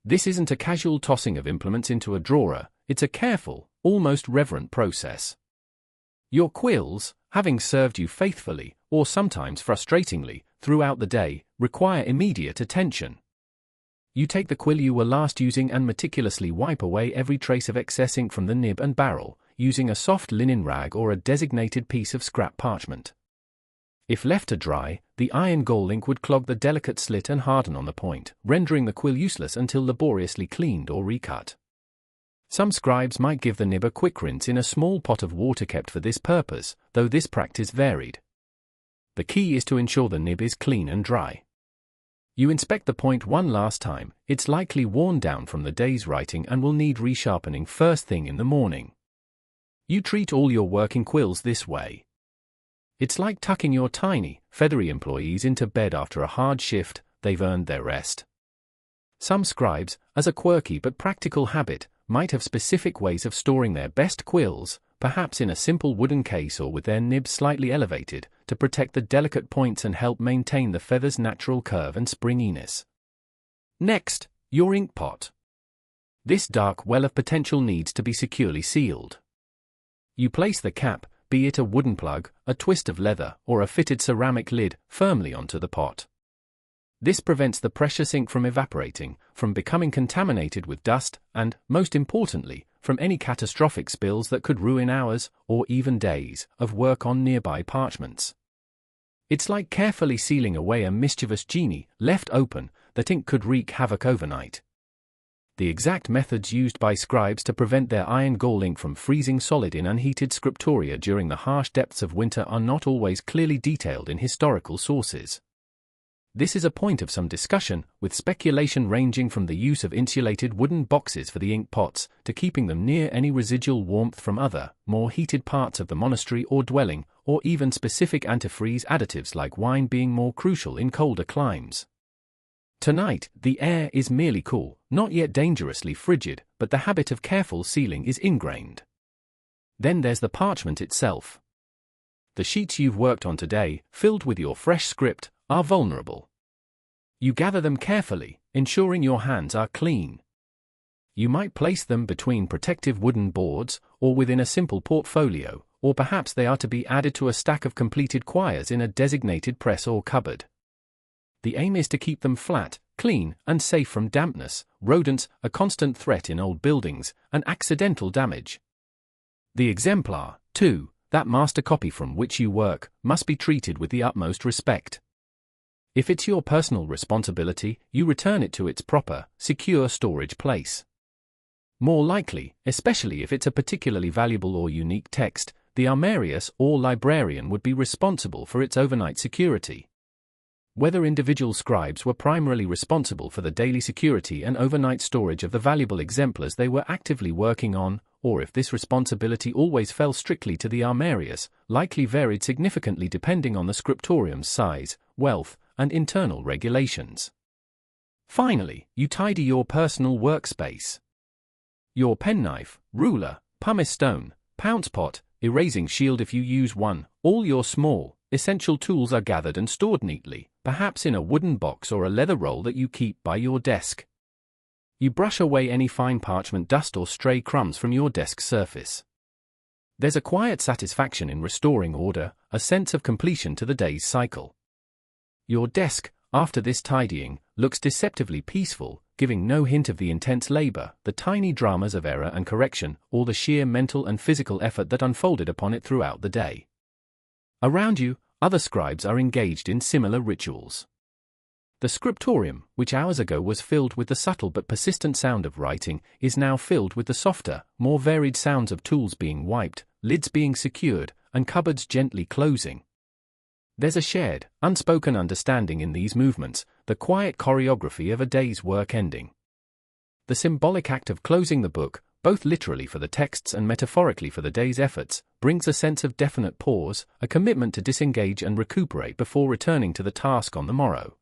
This isn't a casual tossing of implements into a drawer, it's a careful, almost reverent process. Your quills, having served you faithfully, or sometimes frustratingly, throughout the day, require immediate attention. You take the quill you were last using and meticulously wipe away every trace of excess ink from the nib and barrel, using a soft linen rag or a designated piece of scrap parchment. If left to dry, the iron gall ink would clog the delicate slit and harden on the point, rendering the quill useless until laboriously cleaned or recut. Some scribes might give the nib a quick rinse in a small pot of water kept for this purpose, though this practice varied. The key is to ensure the nib is clean and dry. You inspect the point one last time, it's likely worn down from the day's writing and will need resharpening first thing in the morning. You treat all your working quills this way. It's like tucking your tiny, feathery employees into bed after a hard shift. They've earned their rest. Some scribes, as a quirky but practical habit, might have specific ways of storing their best quills, perhaps in a simple wooden case or with their nibs slightly elevated, to protect the delicate points and help maintain the feather's natural curve and springiness. Next, your ink pot. This dark well of potential needs to be securely sealed. You place the cap, be it a wooden plug, a twist of leather, or a fitted ceramic lid, firmly onto the pot. This prevents the precious ink from evaporating, from becoming contaminated with dust, and, most importantly, from any catastrophic spills that could ruin hours, or even days, of work on nearby parchments. It's like carefully sealing away a mischievous genie, left open, that ink could wreak havoc overnight. The exact methods used by scribes to prevent their iron gall ink from freezing solid in unheated scriptoria during the harsh depths of winter are not always clearly detailed in historical sources. This is a point of some discussion, with speculation ranging from the use of insulated wooden boxes for the ink pots, to keeping them near any residual warmth from other, more heated parts of the monastery or dwelling, or even specific antifreeze additives like wine being more crucial in colder climes. Tonight, the air is merely cool, not yet dangerously frigid, but the habit of careful sealing is ingrained. Then there's the parchment itself. The sheets you've worked on today, filled with your fresh script, are vulnerable. You gather them carefully, ensuring your hands are clean. You might place them between protective wooden boards, or within a simple portfolio, or perhaps they are to be added to a stack of completed quires in a designated press or cupboard. The aim is to keep them flat, clean, and safe from dampness, rodents, a constant threat in old buildings, and accidental damage. The exemplar, too, that master copy from which you work, must be treated with the utmost respect. If it's your personal responsibility, you return it to its proper, secure storage place. More likely, especially if it's a particularly valuable or unique text, the armarius or librarian would be responsible for its overnight security. Whether individual scribes were primarily responsible for the daily security and overnight storage of the valuable exemplars they were actively working on, or if this responsibility always fell strictly to the armarius, likely varied significantly depending on the scriptorium's size, wealth, and internal regulations. Finally, you tidy your personal workspace. Your penknife, ruler, pumice stone, pounce pot, erasing shield if you use one, all your small, essential tools are gathered and stored neatly, perhaps in a wooden box or a leather roll that you keep by your desk. You brush away any fine parchment dust or stray crumbs from your desk surface. There's a quiet satisfaction in restoring order, a sense of completion to the day's cycle. Your desk, after this tidying, looks deceptively peaceful, giving no hint of the intense labor, the tiny dramas of error and correction, or the sheer mental and physical effort that unfolded upon it throughout the day. Around you, other scribes are engaged in similar rituals. The scriptorium, which hours ago was filled with the subtle but persistent sound of writing, is now filled with the softer, more varied sounds of tools being wiped, lids being secured, and cupboards gently closing. There's a shared, unspoken understanding in these movements, the quiet choreography of a day's work ending. The symbolic act of closing the book, both literally for the texts and metaphorically for the day's efforts, brings a sense of definite pause, a commitment to disengage and recuperate before returning to the task on the morrow.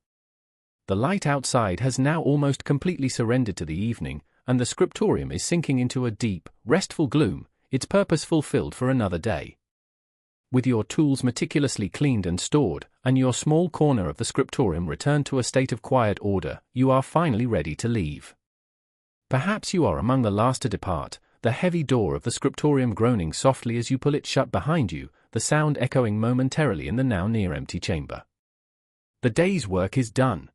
The light outside has now almost completely surrendered to the evening, and the scriptorium is sinking into a deep, restful gloom, its purpose fulfilled for another day. With your tools meticulously cleaned and stored, and your small corner of the scriptorium returned to a state of quiet order, you are finally ready to leave. Perhaps you are among the last to depart, the heavy door of the scriptorium groaning softly as you pull it shut behind you, the sound echoing momentarily in the now near-empty chamber. The day's work is done.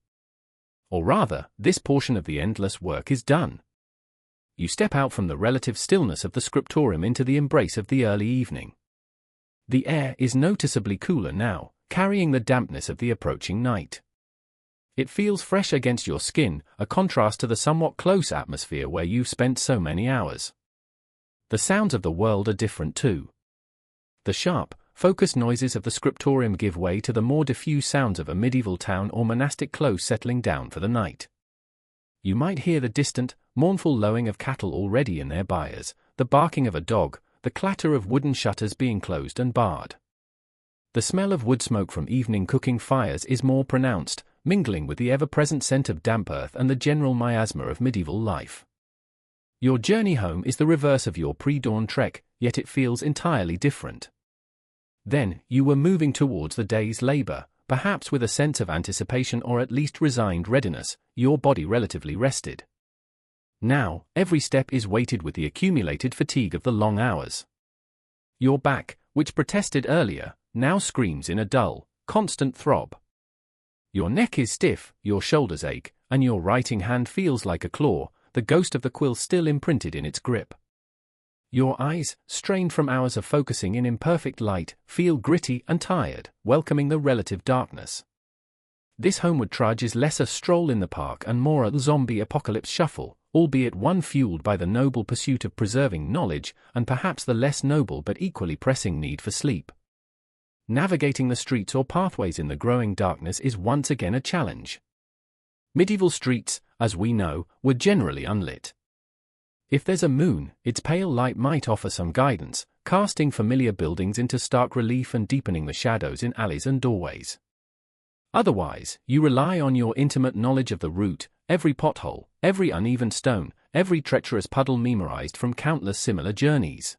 Or rather, this portion of the endless work is done. You step out from the relative stillness of the scriptorium into the embrace of the early evening. The air is noticeably cooler now, carrying the dampness of the approaching night. It feels fresh against your skin, a contrast to the somewhat close atmosphere where you've spent so many hours. The sounds of the world are different too. The sharp, focused noises of the scriptorium give way to the more diffuse sounds of a medieval town or monastic close settling down for the night. You might hear the distant, mournful lowing of cattle already in their byres, the barking of a dog, the clatter of wooden shutters being closed and barred. The smell of wood smoke from evening cooking fires is more pronounced, mingling with the ever-present scent of damp earth and the general miasma of medieval life. Your journey home is the reverse of your pre-dawn trek, yet it feels entirely different. Then, you were moving towards the day's labor, perhaps with a sense of anticipation or at least resigned readiness, your body relatively rested. Now, every step is weighted with the accumulated fatigue of the long hours. Your back, which protested earlier, now screams in a dull, constant throb. Your neck is stiff, your shoulders ache, and your writing hand feels like a claw, the ghost of the quill still imprinted in its grip. Your eyes, strained from hours of focusing in imperfect light, feel gritty and tired, welcoming the relative darkness. This homeward trudge is less a stroll in the park and more a zombie apocalypse shuffle, albeit one fueled by the noble pursuit of preserving knowledge and perhaps the less noble but equally pressing need for sleep. Navigating the streets or pathways in the growing darkness is once again a challenge. Medieval streets, as we know, were generally unlit. If there's a moon, its pale light might offer some guidance, casting familiar buildings into stark relief and deepening the shadows in alleys and doorways. Otherwise, you rely on your intimate knowledge of the route, every pothole, every uneven stone, every treacherous puddle memorized from countless similar journeys.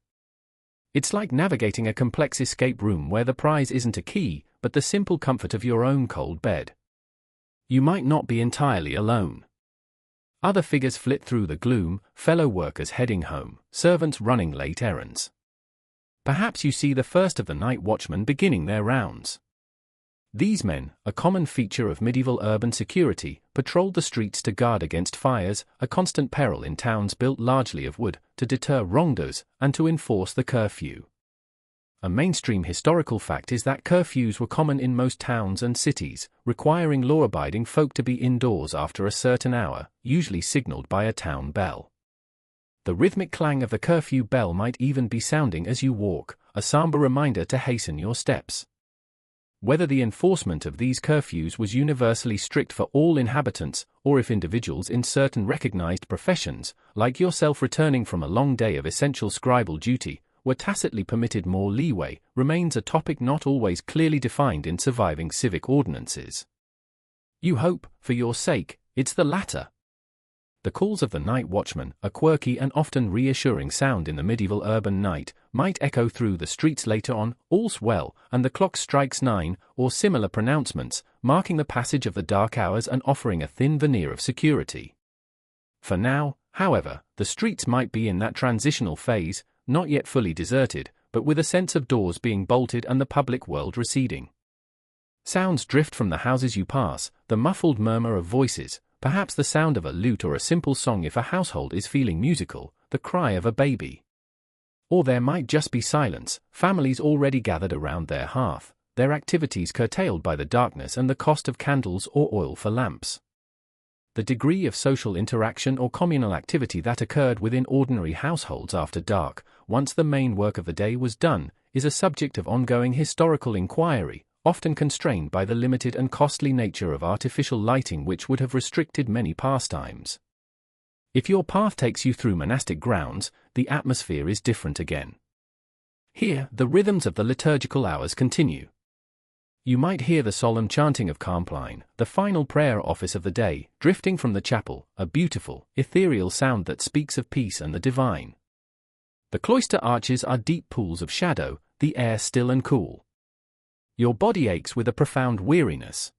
It's like navigating a complex escape room where the prize isn't a key, but the simple comfort of your own cold bed. You might not be entirely alone. Other figures flit through the gloom, fellow workers heading home, servants running late errands. Perhaps you see the first of the night watchmen beginning their rounds. These men, a common feature of medieval urban security, patrolled the streets to guard against fires, a constant peril in towns built largely of wood, to deter wrongdoers, and to enforce the curfew. A mainstream historical fact is that curfews were common in most towns and cities, requiring law-abiding folk to be indoors after a certain hour, usually signaled by a town bell. The rhythmic clang of the curfew bell might even be sounding as you walk, a somber reminder to hasten your steps. Whether the enforcement of these curfews was universally strict for all inhabitants, or if individuals in certain recognized professions, like yourself returning from a long day of essential scribal duty, were tacitly permitted more leeway, remains a topic not always clearly defined in surviving civic ordinances. You hope, for your sake, it's the latter. The calls of the night watchman, a quirky and often reassuring sound in the medieval urban night, might echo through the streets later on, all's well, and the clock strikes 9, or similar pronouncements, marking the passage of the dark hours and offering a thin veneer of security. For now, however, the streets might be in that transitional phase, not yet fully deserted, but with a sense of doors being bolted and the public world receding. Sounds drift from the houses you pass, the muffled murmur of voices, perhaps the sound of a lute or a simple song if a household is feeling musical, the cry of a baby. Or there might just be silence, families already gathered around their hearth, their activities curtailed by the darkness and the cost of candles or oil for lamps. The degree of social interaction or communal activity that occurred within ordinary households after dark, once the main work of the day was done, is a subject of ongoing historical inquiry, often constrained by the limited and costly nature of artificial lighting which would have restricted many pastimes. If your path takes you through monastic grounds, the atmosphere is different again. Here, the rhythms of the liturgical hours continue. You might hear the solemn chanting of Compline, the final prayer office of the day, drifting from the chapel, a beautiful, ethereal sound that speaks of peace and the divine. The cloister arches are deep pools of shadow, the air still and cool. Your body aches with a profound weariness.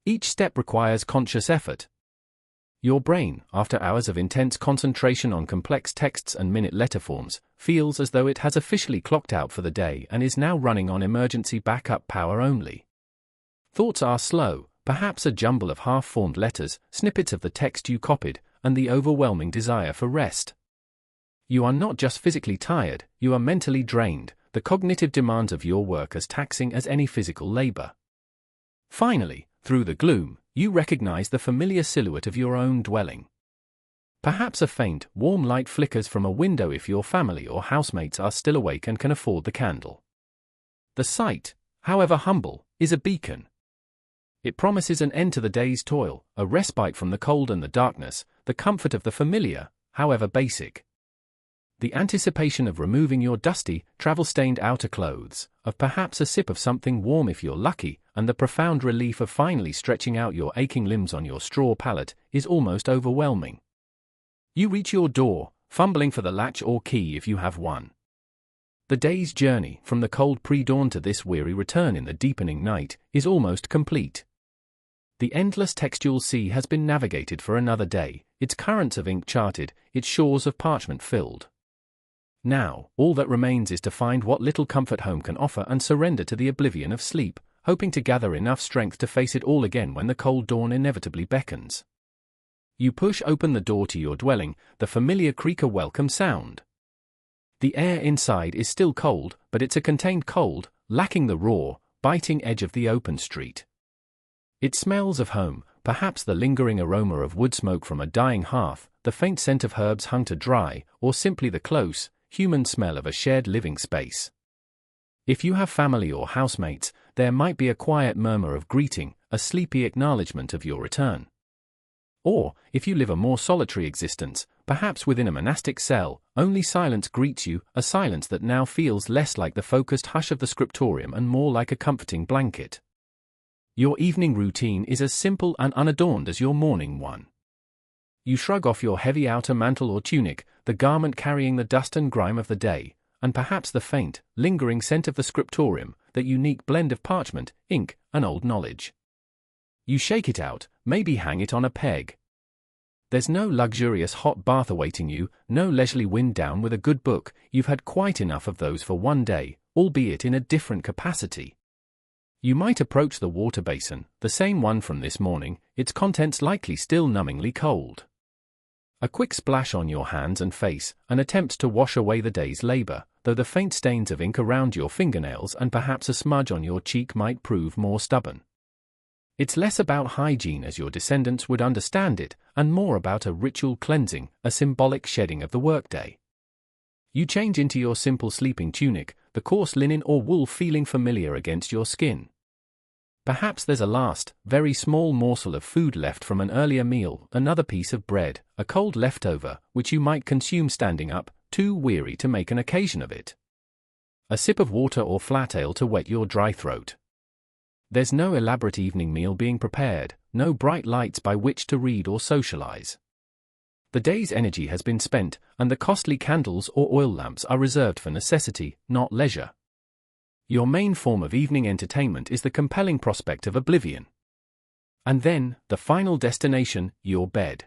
Each step requires conscious effort. Your brain, after hours of intense concentration on complex texts and minute letter forms, feels as though it has officially clocked out for the day and is now running on emergency backup power only. Thoughts are slow, perhaps a jumble of half-formed letters, snippets of the text you copied, and the overwhelming desire for rest. You are not just physically tired, you are mentally drained, the cognitive demands of your work as taxing as any physical labor. Finally, through the gloom, you recognize the familiar silhouette of your own dwelling. Perhaps a faint, warm light flickers from a window if your family or housemates are still awake and can afford the candle. The sight, however humble, is a beacon. It promises an end to the day's toil, a respite from the cold and the darkness, the comfort of the familiar, however basic. The anticipation of removing your dusty, travel-stained outer clothes, of perhaps a sip of something warm if you're lucky, and the profound relief of finally stretching out your aching limbs on your straw pallet is almost overwhelming. You reach your door, fumbling for the latch or key if you have one. The day's journey, from the cold pre-dawn to this weary return in the deepening night, is almost complete. The endless textual sea has been navigated for another day, its currents of ink charted, its shores of parchment filled. Now, all that remains is to find what little comfort home can offer and surrender to the oblivion of sleep, hoping to gather enough strength to face it all again when the cold dawn inevitably beckons. You push open the door to your dwelling, the familiar creaker welcome sound. The air inside is still cold, but it's a contained cold, lacking the raw, biting edge of the open street. It smells of home, perhaps the lingering aroma of wood smoke from a dying hearth, the faint scent of herbs hung to dry, or simply the close, human smell of a shared living space. If you have family or housemates, there might be a quiet murmur of greeting, a sleepy acknowledgement of your return. Or, if you live a more solitary existence, perhaps within a monastic cell, only silence greets you, a silence that now feels less like the focused hush of the scriptorium and more like a comforting blanket. Your evening routine is as simple and unadorned as your morning one. You shrug off your heavy outer mantle or tunic, the garment carrying the dust and grime of the day, and perhaps the faint, lingering scent of the scriptorium, that unique blend of parchment, ink, and old knowledge. You shake it out, maybe hang it on a peg. There's no luxurious hot bath awaiting you, no leisurely wind down with a good book, you've had quite enough of those for one day, albeit in a different capacity. You might approach the water basin, the same one from this morning, its contents likely still numbingly cold. A quick splash on your hands and face, an attempt to wash away the day's labor, though the faint stains of ink around your fingernails and perhaps a smudge on your cheek might prove more stubborn. It's less about hygiene as your descendants would understand it, and more about a ritual cleansing, a symbolic shedding of the workday. You change into your simple sleeping tunic, the coarse linen or wool feeling familiar against your skin. Perhaps there's a last, very small morsel of food left from an earlier meal, another piece of bread, a cold leftover, which you might consume standing up, too weary to make an occasion of it. A sip of water or flat ale to wet your dry throat. There's no elaborate evening meal being prepared, no bright lights by which to read or socialize. The day's energy has been spent, and the costly candles or oil lamps are reserved for necessity, not leisure. Your main form of evening entertainment is the compelling prospect of oblivion. And then, the final destination, your bed.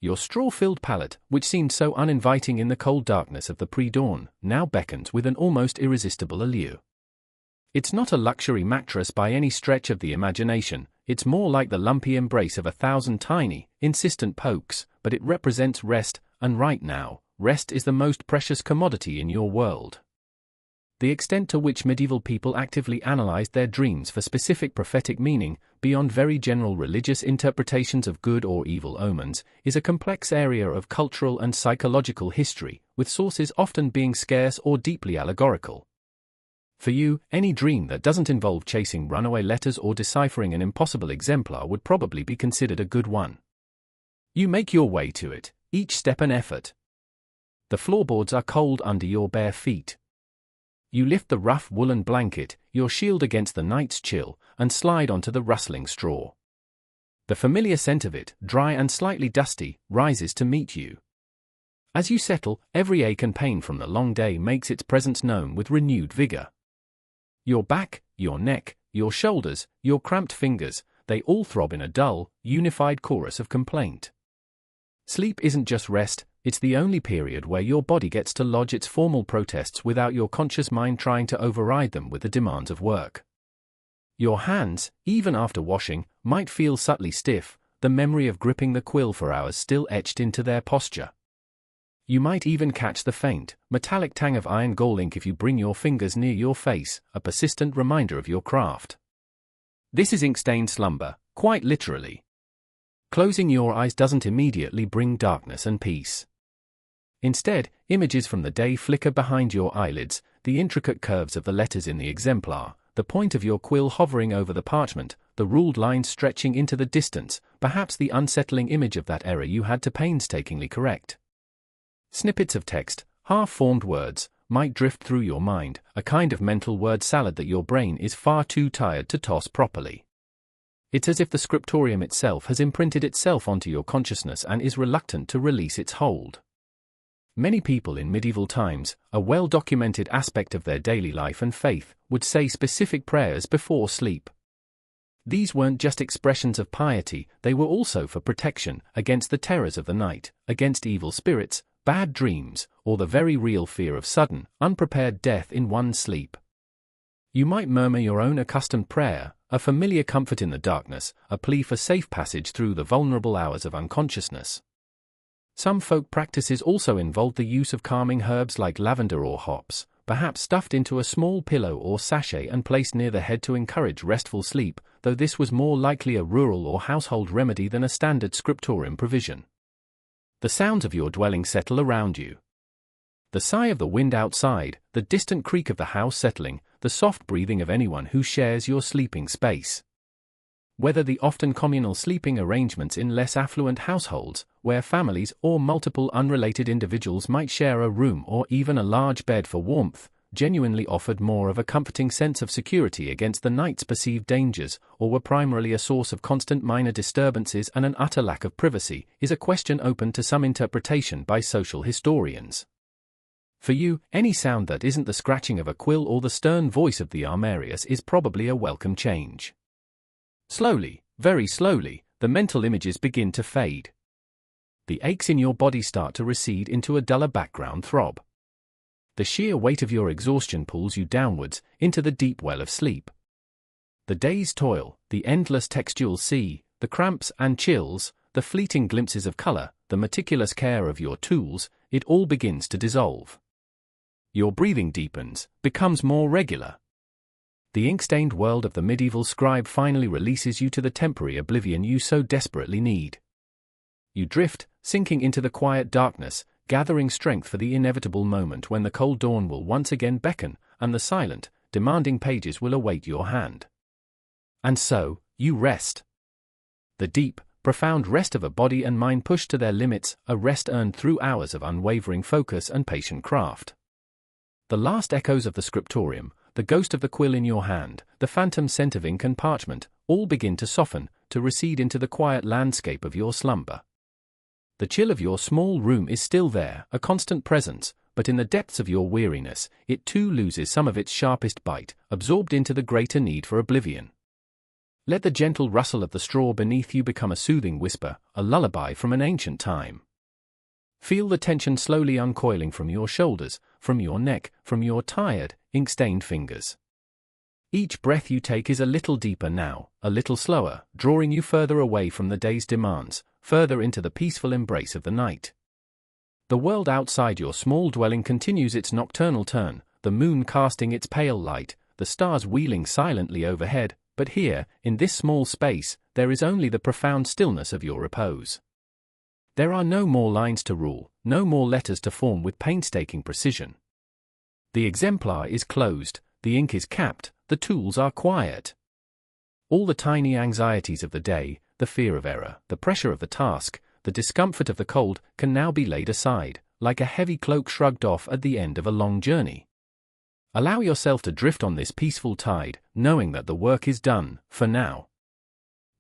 Your straw-filled pallet, which seemed so uninviting in the cold darkness of the pre-dawn, now beckons with an almost irresistible allure. It's not a luxury mattress by any stretch of the imagination, it's more like the lumpy embrace of 1,000 tiny, insistent pokes, but it represents rest, and right now, rest is the most precious commodity in your world. The extent to which medieval people actively analyzed their dreams for specific prophetic meaning, beyond very general religious interpretations of good or evil omens, is a complex area of cultural and psychological history, with sources often being scarce or deeply allegorical. For you, any dream that doesn't involve chasing runaway letters or deciphering an impossible exemplar would probably be considered a good one. You make your way to it, each step an effort. The floorboards are cold under your bare feet. You lift the rough woolen blanket, your shield against the night's chill, and slide onto the rustling straw. The familiar scent of it, dry and slightly dusty, rises to meet you. As you settle, every ache and pain from the long day makes its presence known with renewed vigor. Your back, your neck, your shoulders, your cramped fingers, they all throb in a dull, unified chorus of complaint. Sleep isn't just rest, it's the only period where your body gets to lodge its formal protests without your conscious mind trying to override them with the demands of work. Your hands, even after washing, might feel subtly stiff, the memory of gripping the quill for hours still etched into their posture. You might even catch the faint, metallic tang of iron gall ink if you bring your fingers near your face, a persistent reminder of your craft. This is ink-stained slumber, quite literally. Closing your eyes doesn't immediately bring darkness and peace. Instead, images from the day flicker behind your eyelids, the intricate curves of the letters in the exemplar, the point of your quill hovering over the parchment, the ruled lines stretching into the distance, perhaps the unsettling image of that error you had to painstakingly correct. Snippets of text, half-formed words might drift through your mind, a kind of mental word salad that your brain is far too tired to toss properly. It's as if the scriptorium itself has imprinted itself onto your consciousness and is reluctant to release its hold. Many people in medieval times, a well-documented aspect of their daily life and faith, would say specific prayers before sleep. These weren't just expressions of piety, they were also for protection against the terrors of the night, against evil spirits, bad dreams, or the very real fear of sudden, unprepared death in one's sleep. You might murmur your own accustomed prayer, a familiar comfort in the darkness, a plea for safe passage through the vulnerable hours of unconsciousness. Some folk practices also involved the use of calming herbs like lavender or hops, perhaps stuffed into a small pillow or sachet and placed near the head to encourage restful sleep, though this was more likely a rural or household remedy than a standard scriptorium provision. The sounds of your dwelling settle around you. The sigh of the wind outside, the distant creak of the house settling, the soft breathing of anyone who shares your sleeping space. Whether the often communal sleeping arrangements in less affluent households, where families or multiple unrelated individuals might share a room or even a large bed for warmth, genuinely offered more of a comforting sense of security against the night's perceived dangers, or were primarily a source of constant minor disturbances and an utter lack of privacy, is a question open to some interpretation by social historians. For you, any sound that isn't the scratching of a quill or the stern voice of the armarius is probably a welcome change. Slowly, very slowly, the mental images begin to fade. The aches in your body start to recede into a duller background throb. The sheer weight of your exhaustion pulls you downwards, into the deep well of sleep. The day's toil, the endless textual sea, the cramps and chills, the fleeting glimpses of color, the meticulous care of your tools, it all begins to dissolve. Your breathing deepens, becomes more regular. The ink-stained world of the medieval scribe finally releases you to the temporary oblivion you so desperately need. You drift, sinking into the quiet darkness, gathering strength for the inevitable moment when the cold dawn will once again beckon, and the silent, demanding pages will await your hand. And so, you rest. The deep, profound rest of a body and mind pushed to their limits, a rest earned through hours of unwavering focus and patient craft. The last echoes of the scriptorium, the ghost of the quill in your hand, the phantom scent of ink and parchment, all begin to soften, to recede into the quiet landscape of your slumber. The chill of your small room is still there, a constant presence, but in the depths of your weariness, it too loses some of its sharpest bite, absorbed into the greater need for oblivion. Let the gentle rustle of the straw beneath you become a soothing whisper, a lullaby from an ancient time. Feel the tension slowly uncoiling from your shoulders, from your neck, from your tired, ink-stained fingers. Each breath you take is a little deeper now, a little slower, drawing you further away from the day's demands, further into the peaceful embrace of the night. The world outside your small dwelling continues its nocturnal turn, the moon casting its pale light, the stars wheeling silently overhead, but here, in this small space, there is only the profound stillness of your repose. There are no more lines to rule, no more letters to form with painstaking precision. The exemplar is closed, the ink is capped, the tools are quiet. All the tiny anxieties of the day, the fear of error, the pressure of the task, the discomfort of the cold, can now be laid aside, like a heavy cloak shrugged off at the end of a long journey. Allow yourself to drift on this peaceful tide, knowing that the work is done, for now.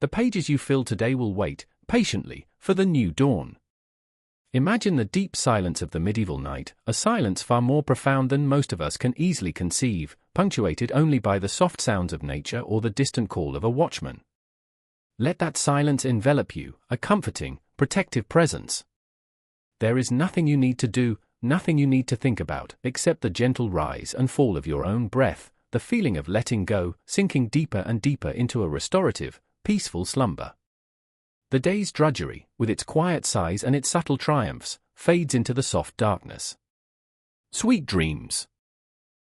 The pages you fill today will wait, patiently, for the new dawn. Imagine the deep silence of the medieval night, a silence far more profound than most of us can easily conceive, punctuated only by the soft sounds of nature or the distant call of a watchman. Let that silence envelop you, a comforting, protective presence. There is nothing you need to do, nothing you need to think about, except the gentle rise and fall of your own breath, the feeling of letting go, sinking deeper and deeper into a restorative, peaceful slumber. The day's drudgery, with its quiet sighs and its subtle triumphs, fades into the soft darkness. Sweet dreams.